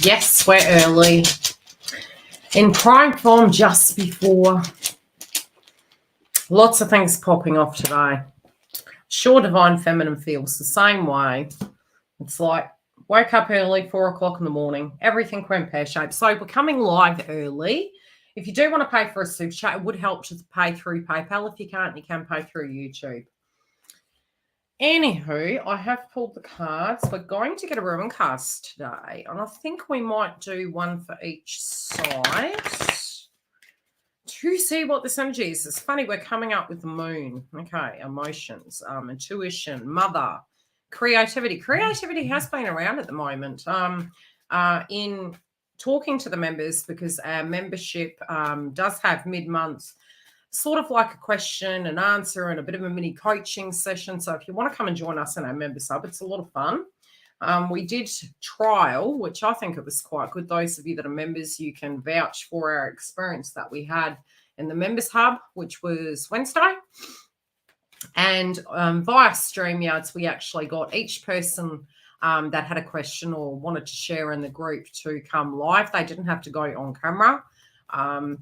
Yes, we're early. In prime form just before. Lots of things popping off today. Sure, Divine Feminine feels the same way. It's like, wake up early, 4 o'clock in the morning. Everything went pear-shaped. So we're coming live early. If you do want to pay for a super chat, it would help to pay through PayPal. If you can't, you can pay through YouTube. Anywho, I have pulled the cards. We're going to get a ribbon cast today, and I think we might do one for each side to see what this energy is. It's funny, we're coming up with the moon. Okay, emotions, intuition, mother, creativity. Creativity has been around at the moment. In talking to the members, because our membership does have mid-month sort of like a question and answer and a bit of a mini coaching session. So if you want to come and join us in our member sub, it's a lot of fun. We did trial, which I think it was quite good. Those of you that are members, you can vouch for our experience that we had in the members hub, which was Wednesday. And via StreamYards, we actually got each person that had a question or wanted to share in the group to come live. They didn't have to go on camera.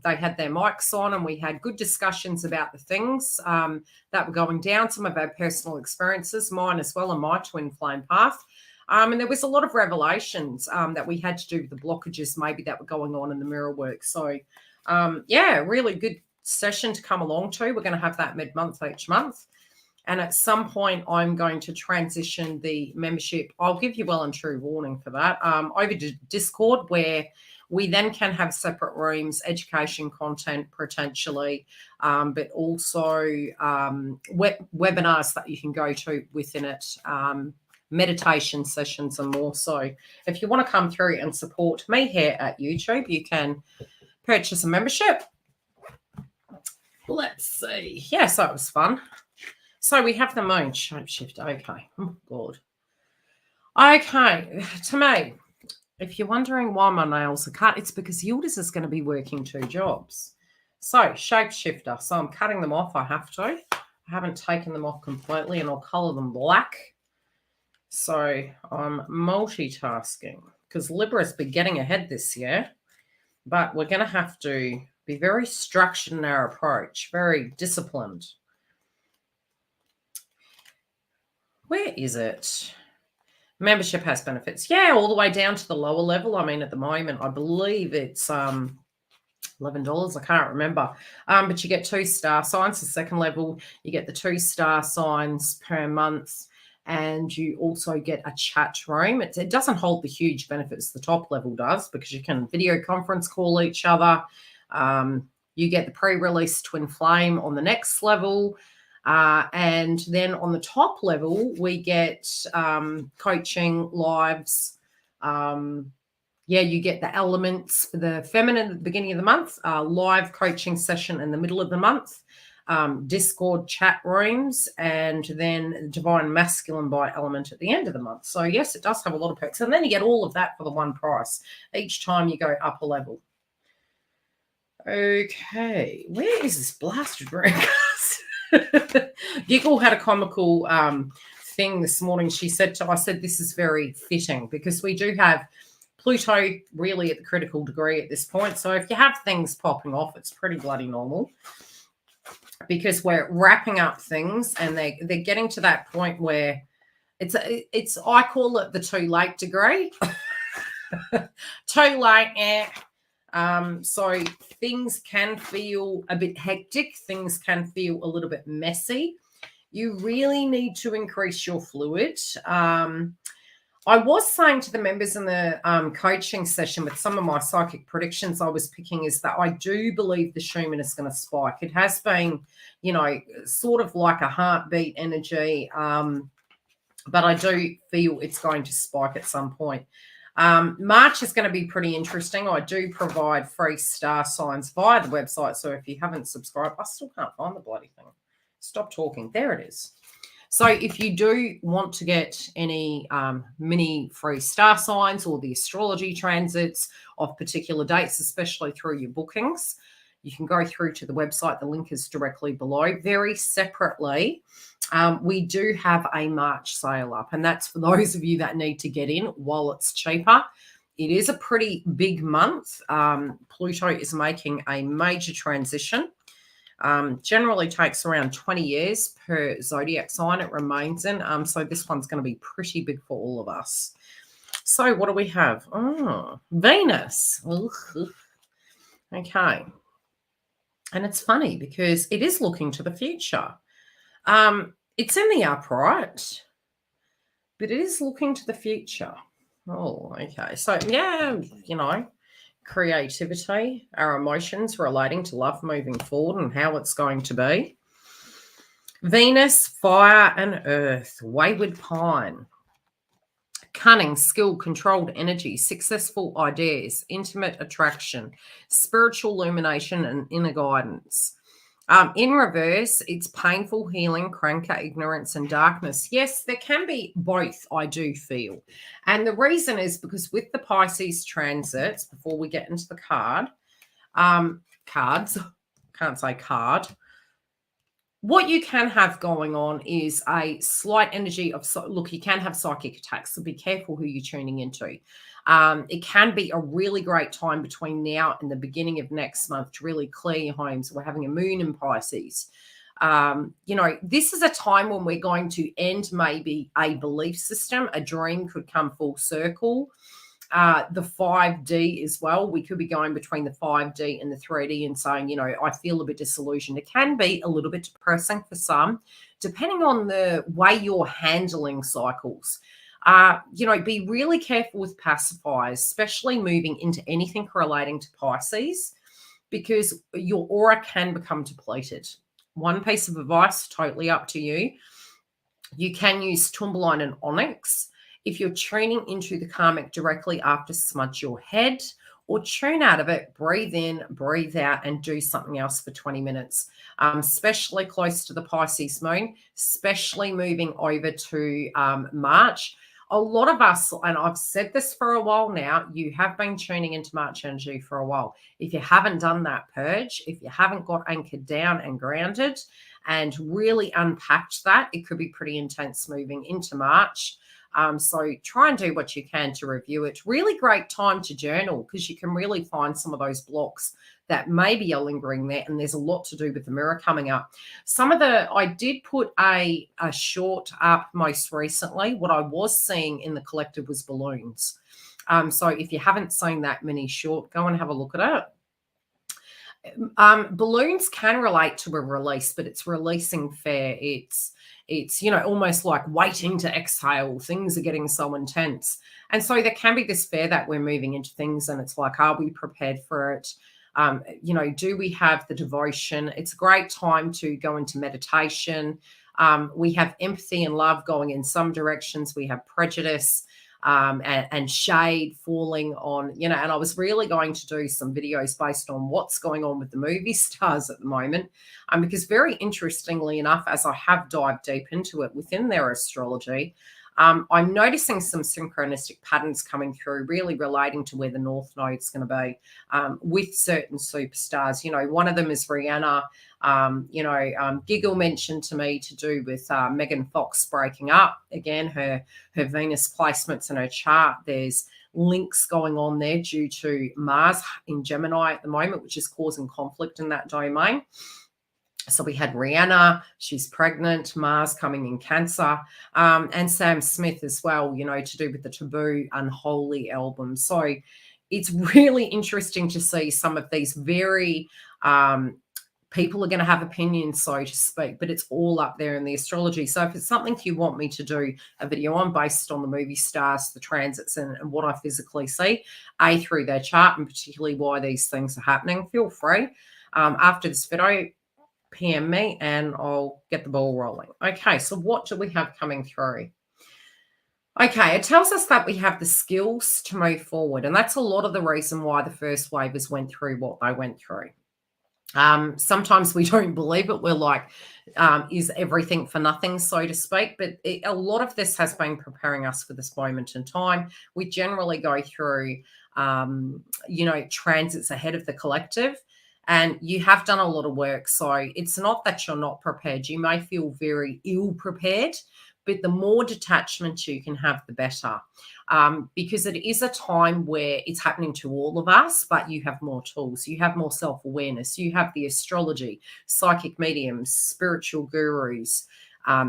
They had their mics on, and we had good discussions about the things that were going down, some of our personal experiences, mine as well, and my twin flame path. And there was a lot of revelations that we had to do with the blockages maybe that were going on in the mirror work. So, yeah, really good session to come along to. We're going to have that mid-month each month. And at some point, I'm going to transition the membership. I'll give you well and true warning for that, over to Discord, where we then can have separate rooms, education content potentially, but also webinars that you can go to within it, meditation sessions and more. So if you want to come through and support me here at YouTube, you can purchase a membership. Let's see. Yeah, so it was fun. So we have the moon shapeshift. Okay. Oh, God. Okay. To me, if you're wondering why my nails are cut, it's because Yildiz is going to be working 2 jobs. So, shapeshifter. So I'm cutting them off. I have to. I haven't taken them off completely, and I'll colour them black. So I'm multitasking because Libra's been getting ahead this year, but we're going to have to be very structured in our approach, very disciplined. Where is it? Membership has benefits. Yeah, all the way down to the lower level. I mean, at the moment, I believe it's $11. I can't remember. But you get 2 star signs. The second level, you get the 2 star signs per month. And you also get a chat room. It doesn't hold the huge benefits the top level does, because you can video conference call each other. You get the pre-release twin flame on the next level. And then on the top level, we get coaching lives. Yeah, you get the elements for the feminine at the beginning of the month, live coaching session in the middle of the month, Discord chat rooms, and then divine masculine by element at the end of the month. So yes, it does have a lot of perks. And then you get all of that for the one price each time you go up a level. Okay, where is this blasted ring? Giggle had a comical thing this morning. She said I said this is very fitting because we do have Pluto really at the critical degree at this point. So if you have things popping off, it's pretty bloody normal, because we're wrapping up things and they're getting to that point where it's I call it the too late degree. Too late, so things can feel a bit hectic. Things can feel a little bit messy. You really need to increase your fluid. I was saying to the members in the coaching session with some of my psychic predictions I was picking is that I do believe the Schumann is going to spike. It has been, you know, sort of like a heartbeat energy, but I do feel it's going to spike at some point. March is going to be pretty interesting. I do provide free star signs via the website. So if you haven't subscribed, I still can't find the bloody thing. Stop talking. There it is. So if you do want to get any mini free star signs or the astrology transits of particular dates, especially through your bookings, you can go through to the website. The link is directly below. Very separately, we do have a March sale up, and that's for those of you that need to get in while it's cheaper. It is a pretty big month. Pluto is making a major transition. Generally takes around 20 years per zodiac sign it remains in. So this one's going to be pretty big for all of us. So what do we have? Oh, Venus. Ugh. Okay. And it's funny because it is looking to the future. It's in the upright, but it is looking to the future. Oh, okay. So, yeah, creativity, our emotions relating to love moving forward and how it's going to be. Venus, fire and earth, wayward pine. Cunning, skill, controlled energy, successful ideas, intimate attraction, spiritual illumination, and inner guidance. In reverse, it's painful, healing, cranker, ignorance, and darkness. Yes, there can be both, I do feel. And the reason is because with the Pisces transits, before we get into the cards, can't say card, what you can have going on is a slight energy of, look, you can have psychic attacks, so be careful who you're tuning into. It can be a really great time between now and the beginning of next month to really clear your homes. We're having a moon in Pisces. This is a time when we're going to end maybe a belief system. A dream could come full circle. The 5D as well. We could be going between the 5D and the 3D and saying, I feel a bit disillusioned. It can be a little bit depressing for some, depending on the way you're handling cycles. Be really careful with pacifiers, especially moving into anything relating to Pisces, because your aura can become depleted. One piece of advice, totally up to you. You can use tourmaline and onyx. If you're tuning into the karmic directly after, smudge your head or tune out of it, breathe in, breathe out, and do something else for 20 minutes, especially close to the Pisces moon, especially moving over to March. A lot of us, and I've said this for a while now, you have been tuning into March energy for a while. If you haven't done that purge, if you haven't got anchored down and grounded and really unpacked that, it could be pretty intense moving into March. So try and do what you can to review it. Really great time to journal because you can really find some of those blocks that maybe are lingering there. And there's a lot to do with the mirror coming up. I did put a short up most recently. What I was seeing in the collective was balloons. So if you haven't seen that mini short, go and have a look at it. Balloons can relate to a release, but it's releasing fair. It's almost like waiting to exhale. Things are getting so intense. And so there can be this fear that we're moving into things and it's like, are we prepared for it? Do we have the devotion? It's a great time to go into meditation. We have empathy and love going in some directions. We have prejudice and shade falling on, and I was really going to do some videos based on what's going on with the movie stars at the moment. Because very interestingly enough, as I have dived deep into it within their astrology, I'm noticing some synchronistic patterns coming through, really relating to where the North Node is going to be with certain superstars. One of them is Rihanna. Giggle mentioned to me to do with Megan Fox breaking up. Again, her Venus placements in her chart, there's links going on there due to Mars in Gemini at the moment, which is causing conflict in that domain. So we had Rihanna, she's pregnant, Mars coming in Cancer, and Sam Smith as well, to do with the Taboo Unholy album. So it's really interesting to see some of these very people are going to have opinions, so to speak, but it's all up there in the astrology. So if it's something you want me to do a video on based on the movie stars, the transits, and what I physically see, through their chart, and particularly why these things are happening, feel free. After this video, PM me and I'll get the ball rolling. Okay, so what do we have coming through? Okay, it tells us that we have the skills to move forward, and that's a lot of the reason why the first wavers went through what they went through. Sometimes we don't believe it. We're like, is everything for nothing, so to speak? But a lot of this has been preparing us for this moment in time. We generally go through, transits ahead of the collective. And you have done a lot of work. So it's not that you're not prepared. You may feel very ill prepared, but the more detachment you can have, the better. Because it is a time where it's happening to all of us, but you have more tools, you have more self-awareness, you have the astrology, psychic mediums, spiritual gurus,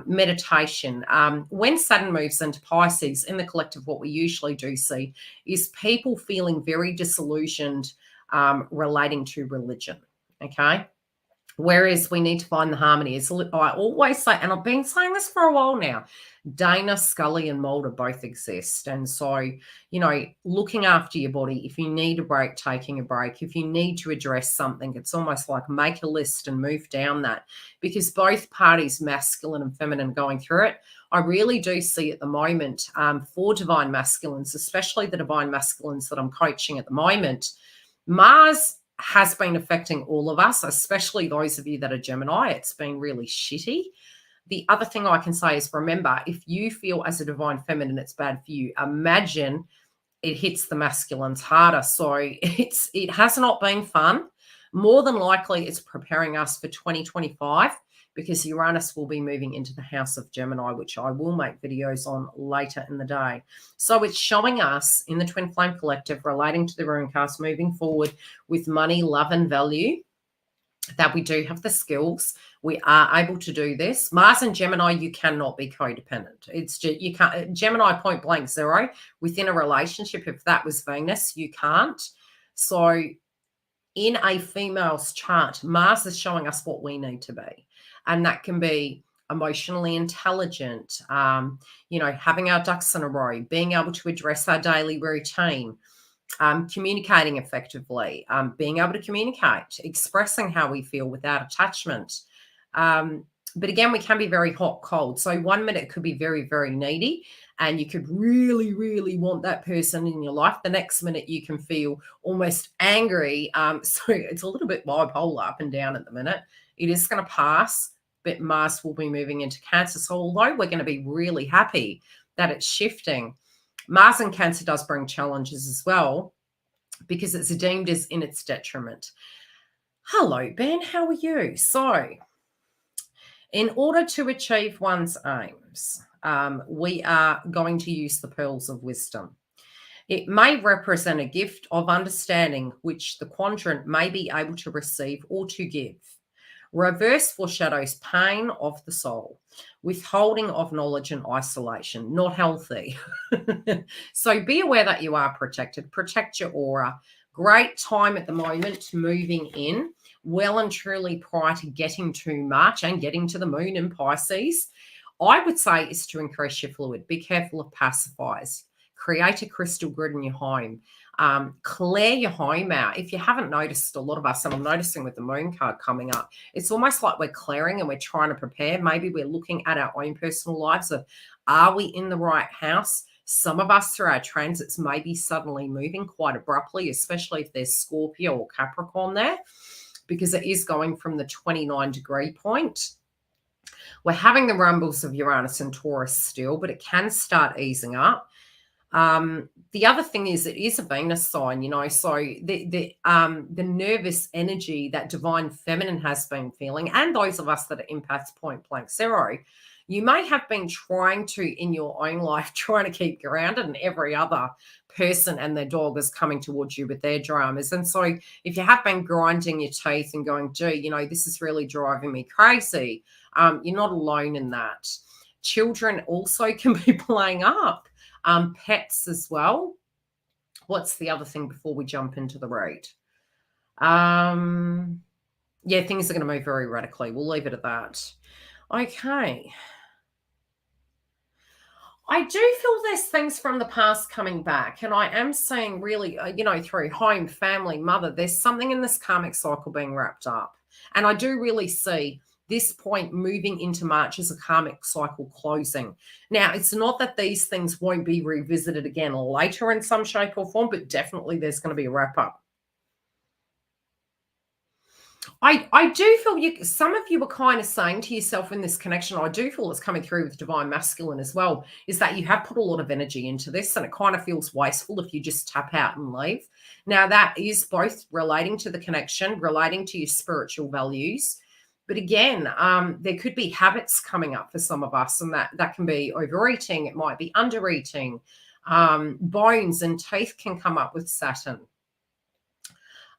meditation. When Saturn moves into Pisces, in the collective, what we usually do see is people feeling very disillusioned relating to religion, okay? Whereas we need to find the harmony. I always say, and I've been saying this for a while now, Dana, Scully, and Mulder both exist. And so, you know, looking after your body, if you need a break, taking a break, if you need to address something, it's almost like make a list and move down that, because both parties, masculine and feminine, going through it. I really do see at the moment for divine masculines, especially the divine masculines that I'm coaching at the moment, Mars has been affecting all of us, especially those of you that are Gemini. It's been really shitty. The other thing I can say is, remember, if you feel as a divine feminine it's bad for you, imagine it hits the masculines harder. So it has not been fun. More than likely it's preparing us for 2025, because Uranus will be moving into the house of Gemini, which I will make videos on later in the day. So it's showing us in the Twin Flame Collective, relating to the Runecast, moving forward with money, love, and value, that we do have the skills. We are able to do this. Mars and Gemini, you cannot be codependent. It's just, you can't. Gemini point blank zero within a relationship. If that was Venus, you can't. So in a female's chart, Mars is showing us what we need to be. And that can be emotionally intelligent, you know, having our ducks in a row, being able to address our daily routine, communicating effectively, being able to communicate, expressing how we feel without attachment. But again, we can be very hot, cold. So 1 minute it could be very, very needy, and you could really, really want that person in your life. The next minute you can feel almost angry. So it's a little bit bipolar, up and down at the minute. It is going to pass, but Mars will be moving into Cancer. So although we're going to be really happy that it's shifting, Mars in Cancer does bring challenges as well, because it's deemed as in its detriment. Hello, Ben. How are you? So in order to achieve one's aims, we are going to use the pearls of wisdom. It may represent a gift of understanding which the quadrant may be able to receive or to give. Reverse foreshadows pain of the soul, withholding of knowledge and isolation, not healthy. So be aware that you are protected. Protect your aura. Great time at the moment, moving in, well and truly prior to getting to March and getting to the moon in Pisces. I would say is to increase your fluid. Be careful of pacifiers. Create a crystal grid in your home. Clear your home out. If you haven't noticed, a lot of us, and I'm noticing with the moon card coming up, it's almost like we're clearing and we're trying to prepare. Maybe we're looking at our own personal lives of, are we in the right house? Some of us through our transits may be suddenly moving quite abruptly, especially if there's Scorpio or Capricorn there, because it is going from the 29-degree point. We're having the rumbles of Uranus and Taurus still, but it can start easing up. The other thing is, it is a Venus sign, you know, so the nervous energy that divine feminine has been feeling, and those of us that are empaths point blank zero, you may have been trying to, in your own life, trying to keep grounded, and every other person and their dog is coming towards you with their dramas. And so if you have been grinding your teeth and going, gee, you know, this is really driving me crazy, you're not alone in that. Children also can be playing up. Pets as well. What's the other thing before we jump into the read? Yeah, things are going to move very radically. We'll leave it at that. Okay. I do feel there's things from the past coming back, and I am seeing really, you know, through home, family, mother, there's something in this karmic cycle being wrapped up. And I do really see this point moving into March as a karmic cycle closing. Now, it's not that these things won't be revisited again later in some shape or form, but definitely there's going to be a wrap up. I do feel some of you were kind of saying to yourself in this connection, I do feel it's coming through with divine masculine as well, is that you have put a lot of energy into this, and it kind of feels wasteful if you just tap out and leave. Now, that is both relating to the connection, relating to your spiritual values, But again, there could be habits coming up for some of us, and that can be overeating. It might be undereating. Bones and teeth can come up with Saturn.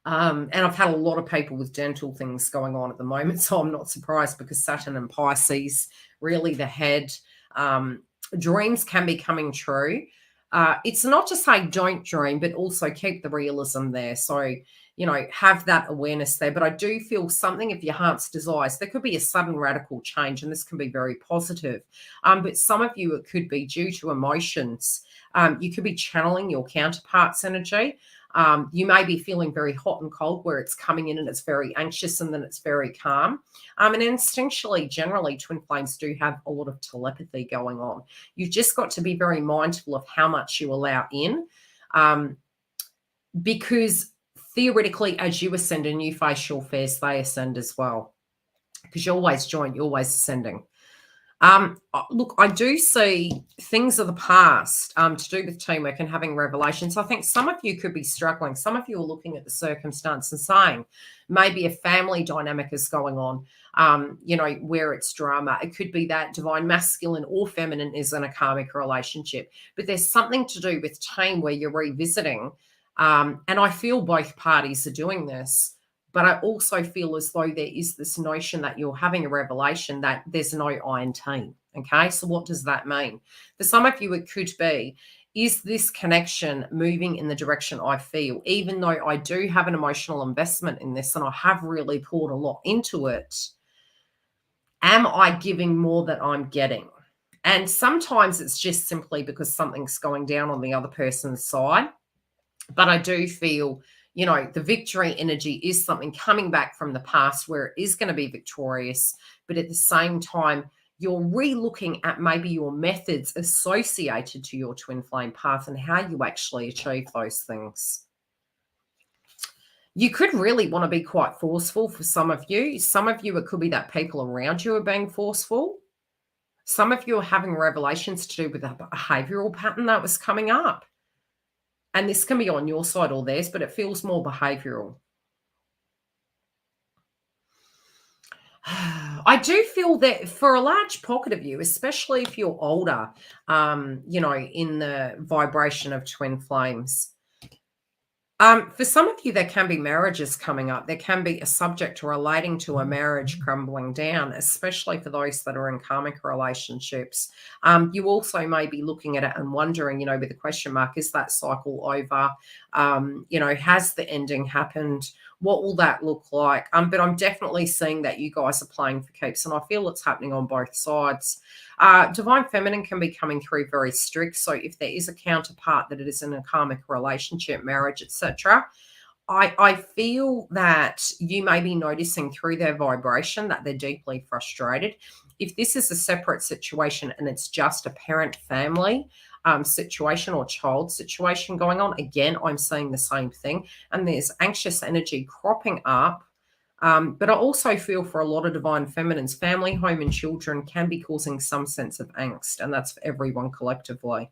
And I've had a lot of people with dental things going on at the moment, so I'm not surprised because Saturn and Pisces, really the head. Dreams can be coming true. It's not to say don't dream, but also keep the realism there. So, have that awareness there. But I do feel something of your heart's desires. There could be a sudden radical change, and this can be very positive. But some of you, it could be due to emotions. You could be channeling your counterpart's energy. You may be feeling very hot and cold where it's coming in and it's very anxious and then it's very calm. And instinctually, generally, twin flames do have a lot of telepathy going on. You've just got to be very mindful of how much you allow in, because theoretically, as you ascend in new facial affairs, they ascend as well, because you're always joint, you're always ascending. Look, I do see things of the past to do with teamwork and having revelations. I think some of you could be struggling. Some of you are looking at the circumstance and saying maybe a family dynamic is going on, where it's drama. It could be that divine masculine or feminine is in a karmic relationship, but there's something to do with team where you're revisiting. And I feel both parties are doing this. But I also feel as though there is this notion that you're having a revelation that there's no iron team. Okay, so what does that mean? For some of you, it could be, is this connection moving in the direction I feel? Even though I do have an emotional investment in this and I have really poured a lot into it, am I giving more than I'm getting? And sometimes it's just simply because something's going down on the other person's side. But I do feel, the victory energy is something coming back from the past where it is going to be victorious. But at the same time, you're re-looking at maybe your methods associated to your twin flame path and how you actually achieve those things. You could really want to be quite forceful for some of you. Some of you, it could be that people around you are being forceful. Some of you are having revelations to do with a behavioral pattern that was coming up. And this can be on your side or theirs, but it feels more behavioral. I do feel that for a large pocket of you, especially if you're older, in the vibration of twin flames, for some of you, there can be marriages coming up. There can be a subject relating to a marriage crumbling down, especially for those that are in karmic relationships. You also may be looking at it and wondering, with the question mark, is that cycle over? Has the ending happened? What will that look like? But I'm definitely seeing that you guys are playing for keeps, and I feel it's happening on both sides. Divine feminine can be coming through very strict. So if there is a counterpart that it is in a karmic relationship, marriage, etc., I feel that you may be noticing through their vibration that they're deeply frustrated. If this is a separate situation and it's just a parent-family situation or child situation going on, again, I'm seeing the same thing. And there's anxious energy cropping up. But I also feel for a lot of divine feminines, family, home, and children can be causing some sense of angst, and that's for everyone collectively.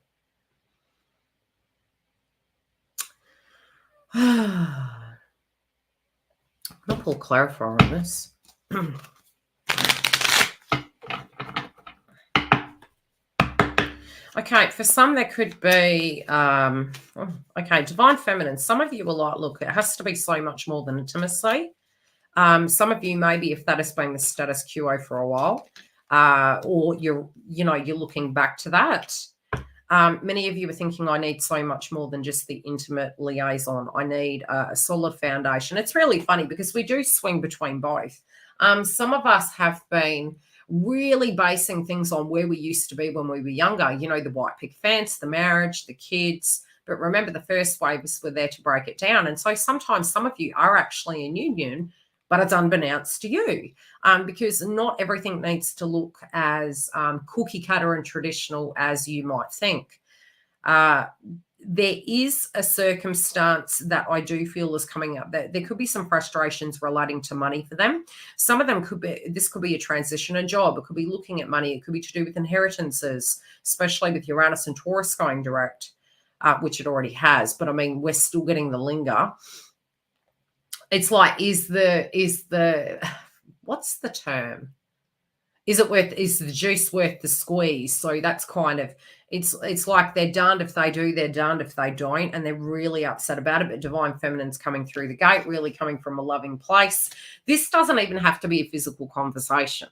I'm going to pull clarifier on this. Okay, for some there could be, divine feminine. Some of you are like, look, it has to be so much more than intimacy. Some of you, maybe if that has been the status quo for a while, or you're looking back to that. Many of you are thinking, I need so much more than just the intimate liaison. I need a solid foundation. It's really funny because we do swing between both. Some of us have been really basing things on where we used to be when we were younger, the white picket fence, the marriage, the kids. But remember, the first waves were there to break it down. And so sometimes some of you are actually in union, but it's unbeknownst to you, because not everything needs to look as cookie cutter and traditional as you might think. There is a circumstance that I do feel is coming up. There could be some frustrations relating to money for them. Some of them could be a transition, a job. It could be looking at money. It could be to do with inheritances, especially with Uranus and Taurus going direct, which it already has. But I mean, we're still getting the linger. It's like, is the what's the term? Is the juice worth the squeeze? So that's kind of, it's like they're darned if they do, they're darned if they don't, and they're really upset about it. But Divine Feminine's coming through the gate, really coming from a loving place. This doesn't even have to be a physical conversation.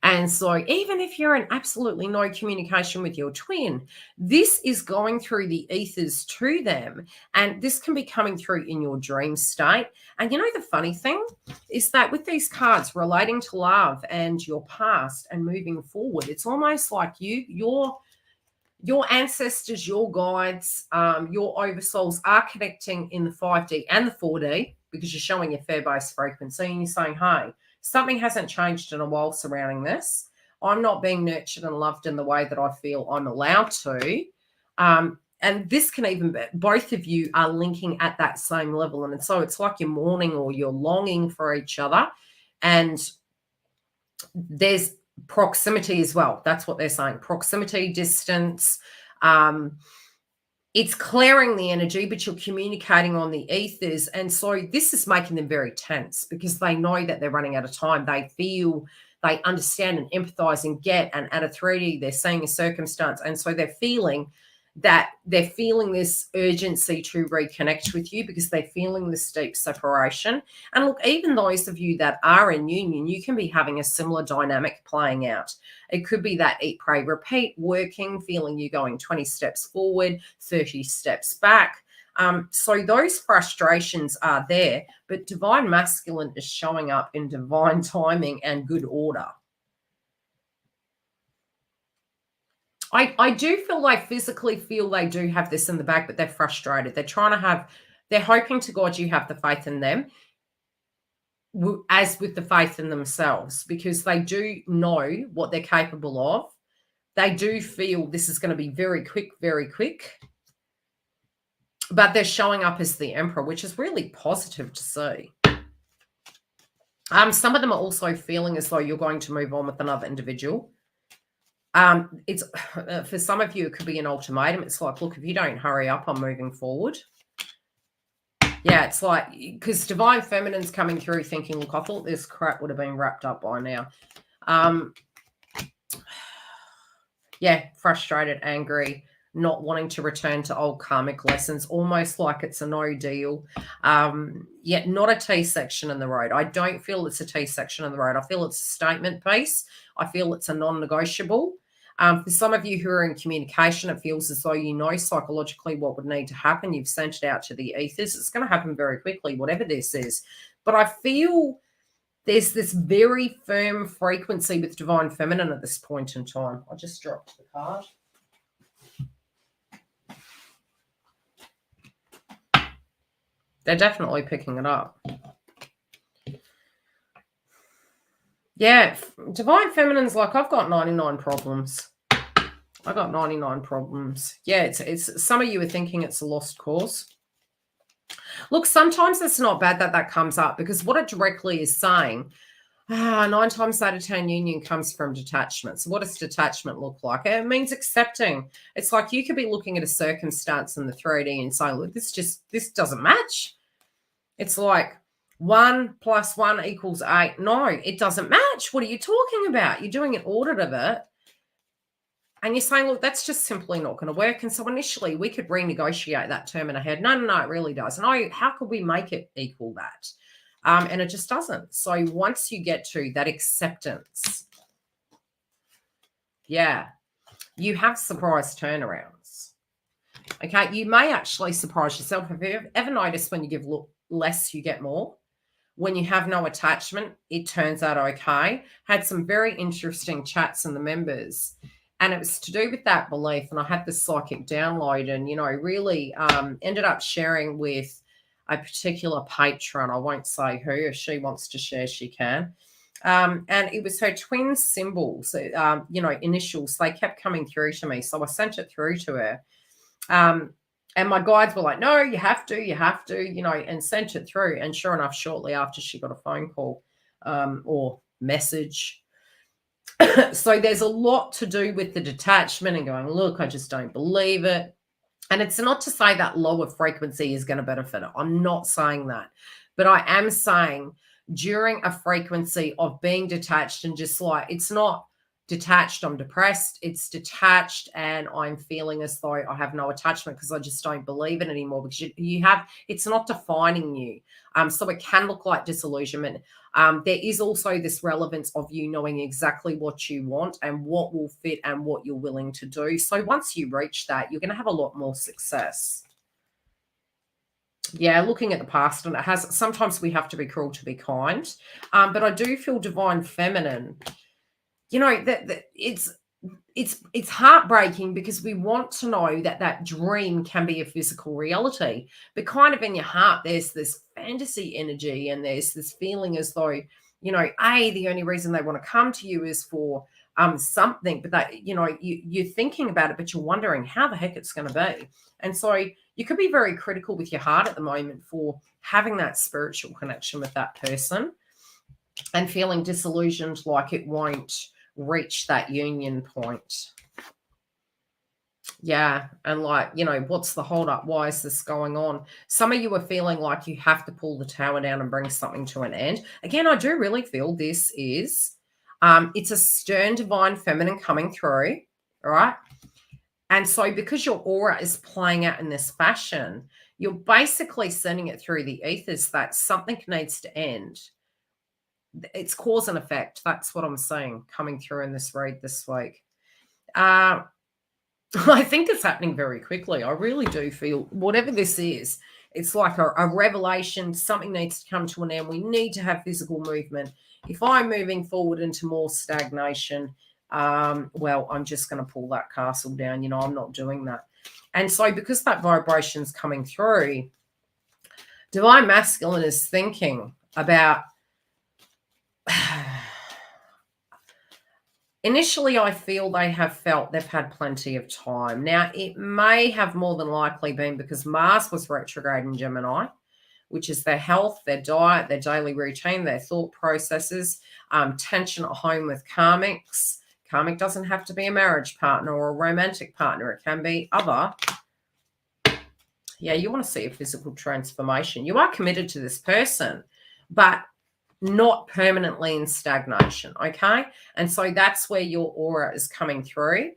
And so even if you're in absolutely no communication with your twin, this is going through the ethers to them. And this can be coming through in your dream state. And you know, the funny thing is that with these cards relating to love and your past and moving forward, it's almost like your ancestors, your guides, your oversouls are connecting in the 5D and the 4D, because you're showing your fair-based frequency and you're saying, hey, something hasn't changed in a while surrounding this. I'm not being nurtured and loved in the way that I feel I'm allowed to. And this can even be, both of you are linking at that same level. And so it's like you're mourning or you're longing for each other. And there's proximity as well. That's what they're saying. Proximity, distance. It's clearing the energy, but you're communicating on the ethers. And so this is making them very tense because they know that they're running out of time. They feel, they understand and empathize and get, and at a 3D, they're seeing a circumstance. And so they're feeling this urgency to reconnect with you because they're feeling this deep separation. And look, even those of you that are in union, you can be having a similar dynamic playing out. It could be that eat, pray, repeat, working, feeling you going 20 steps forward, 30 steps back. So those frustrations are there, but divine masculine is showing up in divine timing and good order. I do feel like physically feel they do have this in the bag, but they're frustrated. They're hoping to God you have the faith in them as with the faith in themselves, because they do know what they're capable of. They do feel this is going to be very quick, but they're showing up as the Emperor, which is really positive to see. Some of them are also feeling as though you're going to move on with another individual. It's for some of you, it could be an ultimatum. It's like, look, if you don't hurry up, I'm moving forward. Yeah, it's like, because Divine Feminine's coming through thinking, look, I thought this crap would have been wrapped up by now. Yeah, frustrated, angry, not wanting to return to old karmic lessons, almost like it's a no deal. Yet not a T section in the road. I don't feel it's a T section in the road. I feel it's a statement piece. I feel it's a non-negotiable. For some of you who are in communication, it feels as though you know psychologically what would need to happen. You've sent it out to the ethers. It's going to happen very quickly, whatever this is. But I feel there's this very firm frequency with Divine Feminine at this point in time. I just dropped the card. They're definitely picking it up. Yeah, Divine Feminine's like, I've got 99 problems. I got 99 problems. Yeah, it's some of you are thinking it's a lost cause. Look, sometimes it's not bad that comes up, because what it directly is saying, 9 times out of 10 union comes from detachment. So what does detachment look like? It means accepting. It's like you could be looking at a circumstance in the 3D and saying, look, this doesn't match. It's like 1 + 1 = 8. No, it doesn't match. What are you talking about? You're doing an audit of it. And you're saying, look, that's just simply not going to work. And so initially we could renegotiate that term in our head. No, it really doesn't. How could we make it equal that? And it just doesn't. So once you get to that acceptance, yeah, you have surprise turnarounds. Okay, you may actually surprise yourself. Have you ever noticed when you give less, you get more? When you have no attachment, it turns out okay. Had some very interesting chats in the members. And it was to do with that belief. And I had this psychic download and, really ended up sharing with a particular patron. I won't say who. If she wants to share, she can. And it was her twin symbols, initials. They kept coming through to me. So I sent it through to her. And my guides were like, no, you have to, and sent it through. And sure enough, shortly after, she got a phone call or message. So there's a lot to do with the detachment and going, look, I just don't believe it. And it's not to say that lower frequency is going to benefit it. I'm not saying that. But I am saying during a frequency of being detached and just like, it's not detached, I'm depressed. It's detached and I'm feeling as though I have no attachment because I just don't believe it anymore, because you have, it's not defining you. So it can look like disillusionment. There is also this relevance of you knowing exactly what you want and what will fit and what you're willing to do. So once you reach that, you're going to have a lot more success. Yeah, looking at the past, and it has, sometimes we have to be cruel to be kind. But I do feel divine feminine. You know, that it's heartbreaking because we want to know that that dream can be a physical reality, but kind of in your heart there's this fantasy energy and there's this feeling as though, you know, the only reason they want to come to you is for something, but that, you know, you're thinking about it, but you're wondering how the heck it's going to be. And so you could be very critical with your heart at the moment for having that spiritual connection with that person and feeling disillusioned, like it won't reach that union point. Yeah, and like, you know, what's the hold up? Why is this going on? Some of you are feeling like you have to pull the tower down and bring something to an end. Again, I do really feel this is it's a stern divine feminine coming through, all right? And so because your aura is playing out in this fashion, you're basically sending it through the ethers that something needs to end. It's cause and effect. That's what I'm saying coming through in this read this week. I think it's happening very quickly. I really do feel whatever this is, it's like a revelation. Something needs to come to an end. We need to have physical movement. If I'm moving forward into more stagnation, well, I'm just going to pull that castle down. You know, I'm not doing that. And so because that vibration's coming through, divine masculine is thinking about initially, I feel they have felt they've had plenty of time. Now, it may have more than likely been because Mars was retrograde in Gemini, which is their health, their diet, their daily routine, their thought processes, tension at home with karmics. Karmic doesn't have to be a marriage partner or a romantic partner. It can be other. Yeah, you want to see a physical transformation. You are committed to this person, but not permanently in stagnation, okay? And so that's where your aura is coming through.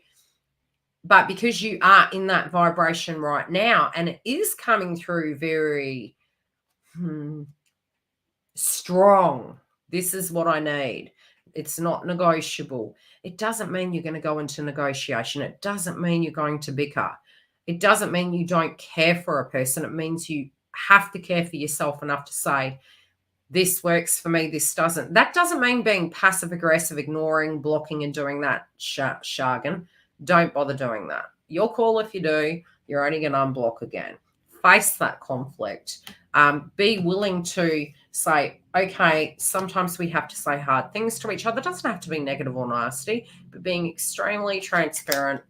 But because you are in that vibration right now, and it is coming through very strong, this is what I need. It's not negotiable. It doesn't mean you're going to go into negotiation. It doesn't mean you're going to bicker. It doesn't mean you don't care for a person. It means you have to care for yourself enough to say, this works for me, this doesn't. That doesn't mean being passive aggressive, ignoring, blocking, and doing that jargon. Don't bother doing that. Your call if you do. You're only going to unblock again. Face that conflict. Be willing to say, okay, sometimes we have to say hard things to each other. It doesn't have to be negative or nasty, but being extremely transparent,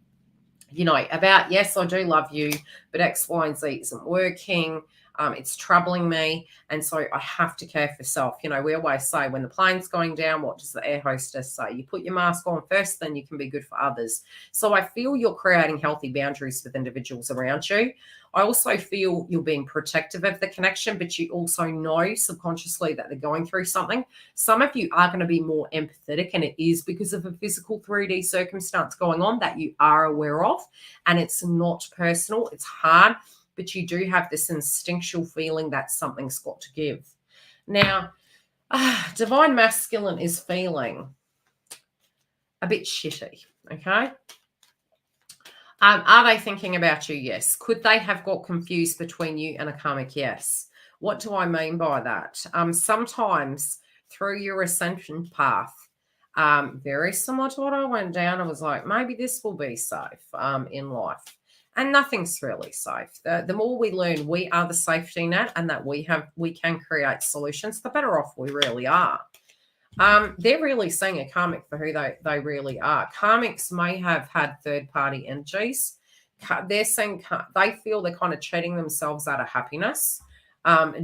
you know, about, yes, I do love you, but X, Y, and Z isn't working. It's troubling me. And so I have to care for self. You know, we always say when the plane's going down, what does the air hostess say? You put your mask on first, then you can be good for others. So I feel you're creating healthy boundaries with individuals around you. I also feel you're being protective of the connection, but you also know subconsciously that they're going through something. Some of you are going to be more empathetic, and it is because of a physical 3D circumstance going on that you are aware of, and it's not personal. It's hard, but you do have this instinctual feeling that something's got to give. Now, divine masculine is feeling a bit shitty, okay? Are they thinking about you? Yes. Could they have got confused between you and a karmic? Yes. What do I mean by that? Sometimes through your ascension path, very similar to what I went down, I was like, maybe this will be safe in life. And nothing's really safe. The more we learn we are the safety net and that we can create solutions, the better off we really are. They're really seeing a karmic for who they really are. Karmics may have had third-party energies. They're saying they feel they're kind of cheating themselves out of happiness,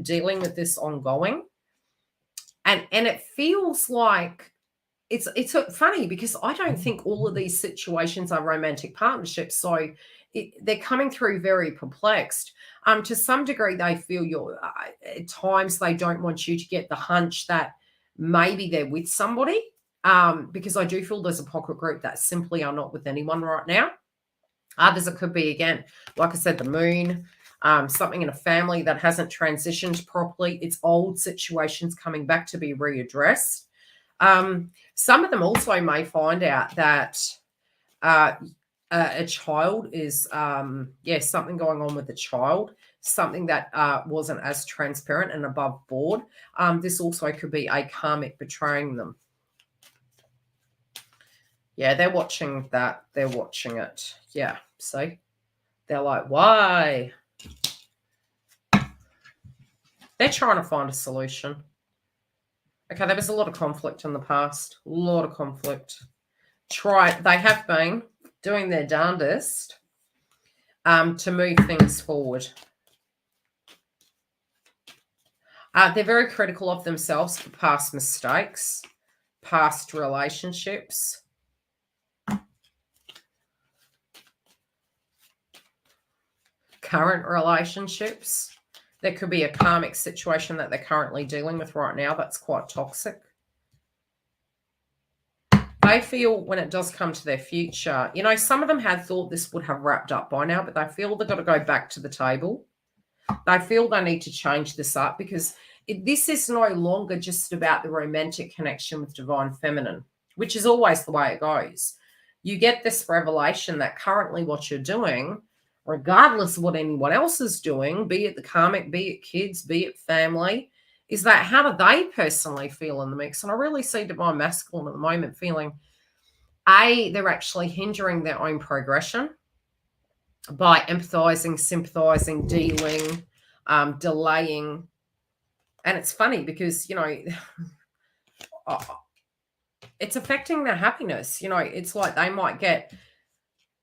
dealing with this ongoing. And it feels like it's funny because I don't think all of these situations are romantic partnerships. So they're coming through very perplexed. To some degree, they feel you're at times they don't want you to get the hunch that maybe they're with somebody. Because I do feel there's a pocket group that simply are not with anyone right now. Others, it could be, again, like I said, the moon, something in a family that hasn't transitioned properly. It's old situations coming back to be readdressed. Some of them also may find out that a child is, something going on with the child, something that wasn't as transparent and above board. This also could be a karmic betraying them. Yeah, they're watching that. They're watching it. Yeah, see? They're like, why? They're trying to find a solution. Okay, there was a lot of conflict in the past. A lot of conflict. They have been doing their darndest to move things forward. They're very critical of themselves for past mistakes, past relationships. Current relationships. There could be a karmic situation that they're currently dealing with right now that's quite toxic. They feel when it does come to their future, some of them had thought this would have wrapped up by now, but they feel they've got to go back to the table. They feel they need to change this up because this is no longer just about the romantic connection with divine feminine, which is always the way it goes. You get this revelation that currently what you're doing, regardless of what anyone else is doing, be it the karmic, be it kids, be it family, is that how do they personally feel in the mix? And I really see divine masculine at the moment feeling, they're actually hindering their own progression by empathizing, sympathizing, dealing, delaying. And it's funny because, it's affecting their happiness. It's like they might get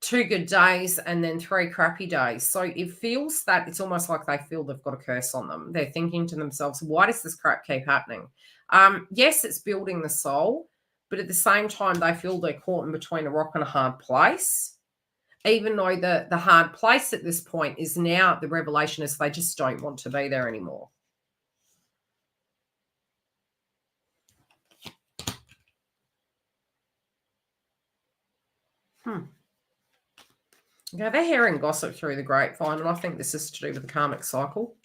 2 good days and then 3 crappy days. So it feels that it's almost like they feel they've got a curse on them. They're thinking to themselves, why does this crap keep happening? Yes, it's building the soul, but at the same time, they feel they're caught in between a rock and a hard place. Even though the hard place at this point is now the revelation is they just don't want to be there anymore. Okay, they're hearing gossip through the grapevine, and I think this is to do with the karmic cycle.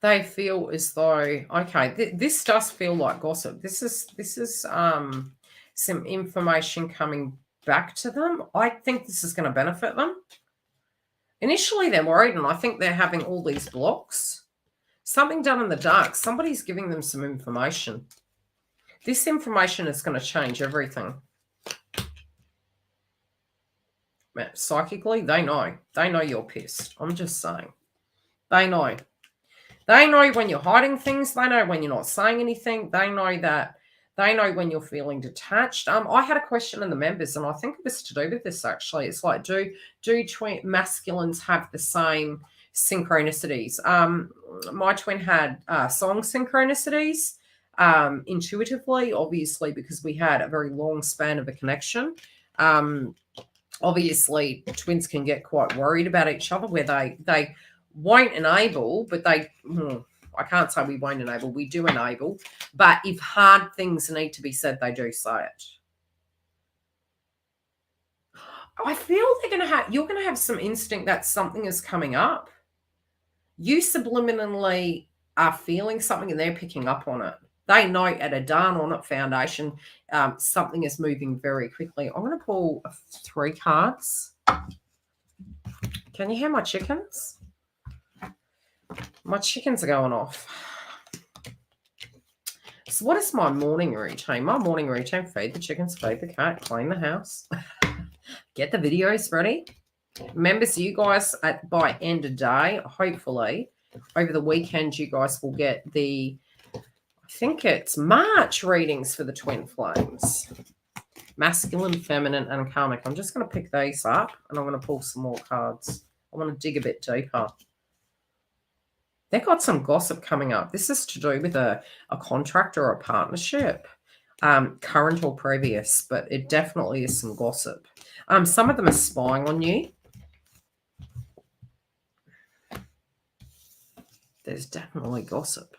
They feel as though, okay, this does feel like gossip. This is some information coming back to them. I think this is going to benefit them. Initially, they're worried, and I think they're having all these blocks. Something done in the dark. Somebody's giving them some information. This information is going to change everything. Psychically, they know. They know you're pissed. I'm just saying. They know. They know when you're hiding things. They know when you're not saying anything. They know that. They know when you're feeling detached. I had a question in the members, and I think it was to do with this, actually. It's like, do twin masculines have the same synchronicities? My twin had song synchronicities intuitively, obviously, because we had a very long span of a connection. Obviously, twins can get quite worried about each other where they won't enable, but I can't say we won't enable. We do enable. But if hard things need to be said, they do say it. I feel you're going to have some instinct that something is coming up. You subliminally are feeling something and they're picking up on it. They know at a darn on it foundation, something is moving very quickly. I'm going to pull 3 cards. Can you hear my chickens? My chickens are going off. So what is my morning routine? My morning routine: feed the chickens, feed the cat, clean the house, get the videos ready. Members, you guys, by end of day, hopefully, over the weekend, you guys will get I think it's March readings for the twin flames. Masculine, feminine, and karmic. I'm just going to pick these up, and I'm going to pull some more cards. I want to dig a bit deeper. They've got some gossip coming up. This is to do with a contract or a partnership, current or previous, but it definitely is some gossip. Some of them are spying on you. There's definitely gossip.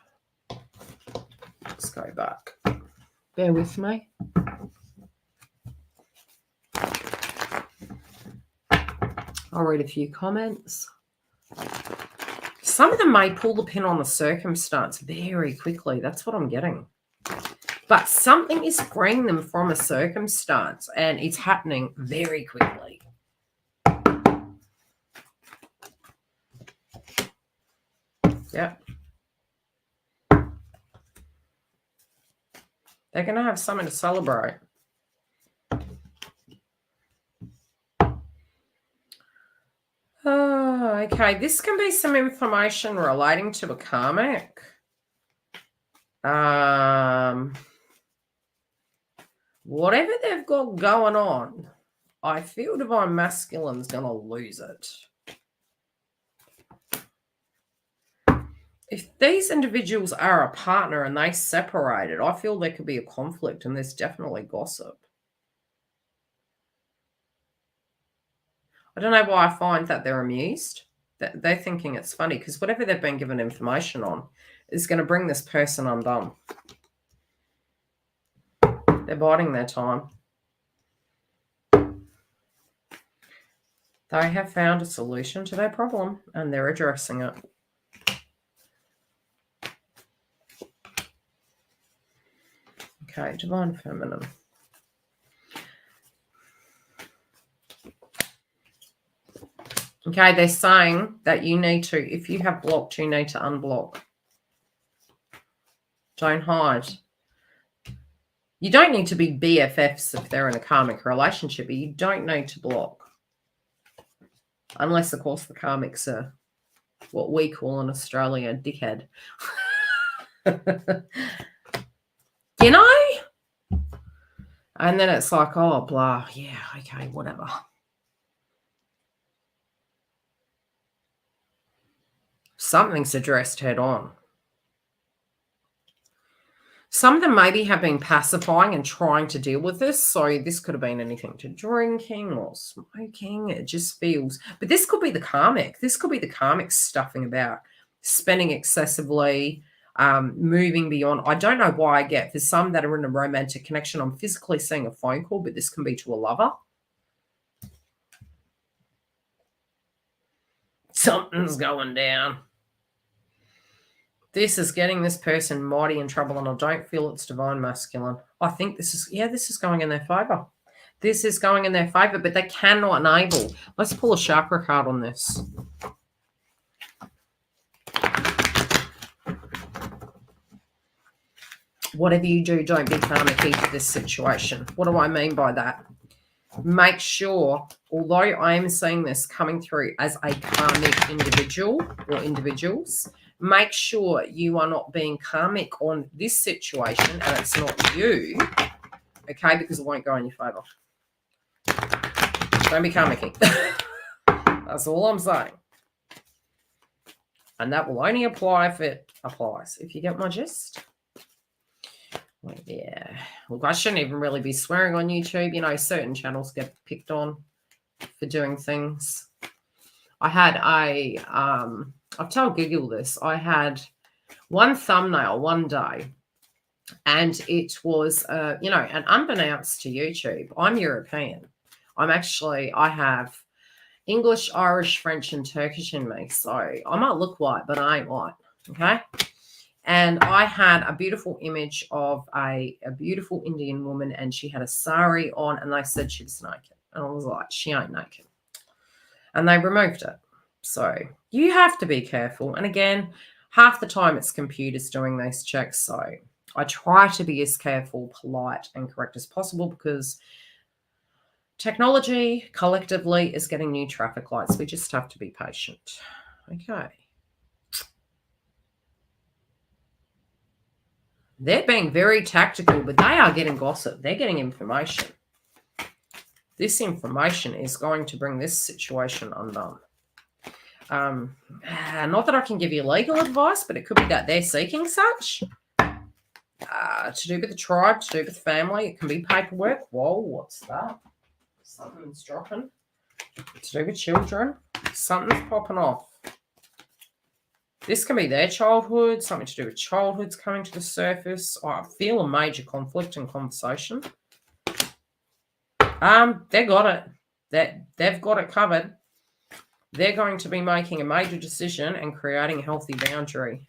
Let's go back. Bear with me. I'll read a few comments. Some of them may pull the pin on the circumstance very quickly. That's what I'm getting. But something is freeing them from a circumstance, and it's happening very quickly. Yep. They're going to have something to celebrate. Oh, okay. This can be some information relating to a karmic. Whatever they've got going on, I feel Divine Masculine's going to lose it. If these individuals are a partner and they separated, I feel there could be a conflict, and there's definitely gossip. I don't know why I find that they're amused. They're thinking it's funny because whatever they've been given information on is going to bring this person undone. They're biding their time. They have found a solution to their problem and they're addressing it. Okay, Divine Feminine. Okay, they're saying that you need to, if you have blocked, you need to unblock. Don't hide. You don't need to be BFFs if they're in a karmic relationship, but you don't need to block. Unless, of course, the karmics are what we call in Australia, dickhead. You know? And then it's like, oh, blah, yeah, okay, whatever. Something's addressed head on. Some of them maybe have been pacifying and trying to deal with this. So this could have been anything to drinking or smoking. It just feels, but this could be the karmic. This could be the karmic stuffing about spending excessively, moving beyond. I don't know why I get for some that are in a romantic connection. I'm physically seeing a phone call, but this can be to a lover. Something's going down. This is getting this person mighty in trouble, and I don't feel it's Divine Masculine. I think this is, yeah, this is going in their favor. This is going in their favor, but they cannot enable. Let's pull a chakra card on this. Whatever you do, don't be karmic to this situation. What do I mean by that? Make sure, although I am seeing this coming through as a karmic individual or individuals, make sure you are not being karmic on this situation and it's not you, okay, because it won't go in your favor. Don't be karmic. That's all I'm saying. And that will only apply if it applies. If you get my gist. Well, yeah. Look, I shouldn't even really be swearing on YouTube. You know, certain channels get picked on for doing things. I had a, I've told Google this. I had one thumbnail one day, and it was, you know, and unbeknownst to YouTube, I'm European. I have English, Irish, French, and Turkish in me. So I might look white, but I ain't white, okay? And I had a beautiful image of a beautiful Indian woman, and she had a sari on, and they said she was naked. And I was like, she ain't naked. And they removed it. So you have to be careful. And again, half the time it's computers doing these checks. So I try to be as careful, polite, and correct as possible because technology collectively is getting new traffic lights. We just have to be patient. Okay. They're being very tactical, but they are getting gossip. They're getting information. This information is going to bring this situation undone. Not that I can give you legal advice, but it could be that they're seeking such. To do with the tribe, to do with family. It can be paperwork. Whoa, what's that? Something's dropping. To do with children. Something's popping off. This can be their childhood, something to do with childhood's coming to the surface. Oh, I feel a major conflict and conversation. They got it. They've got it covered. They're going to be making a major decision and creating a healthy boundary.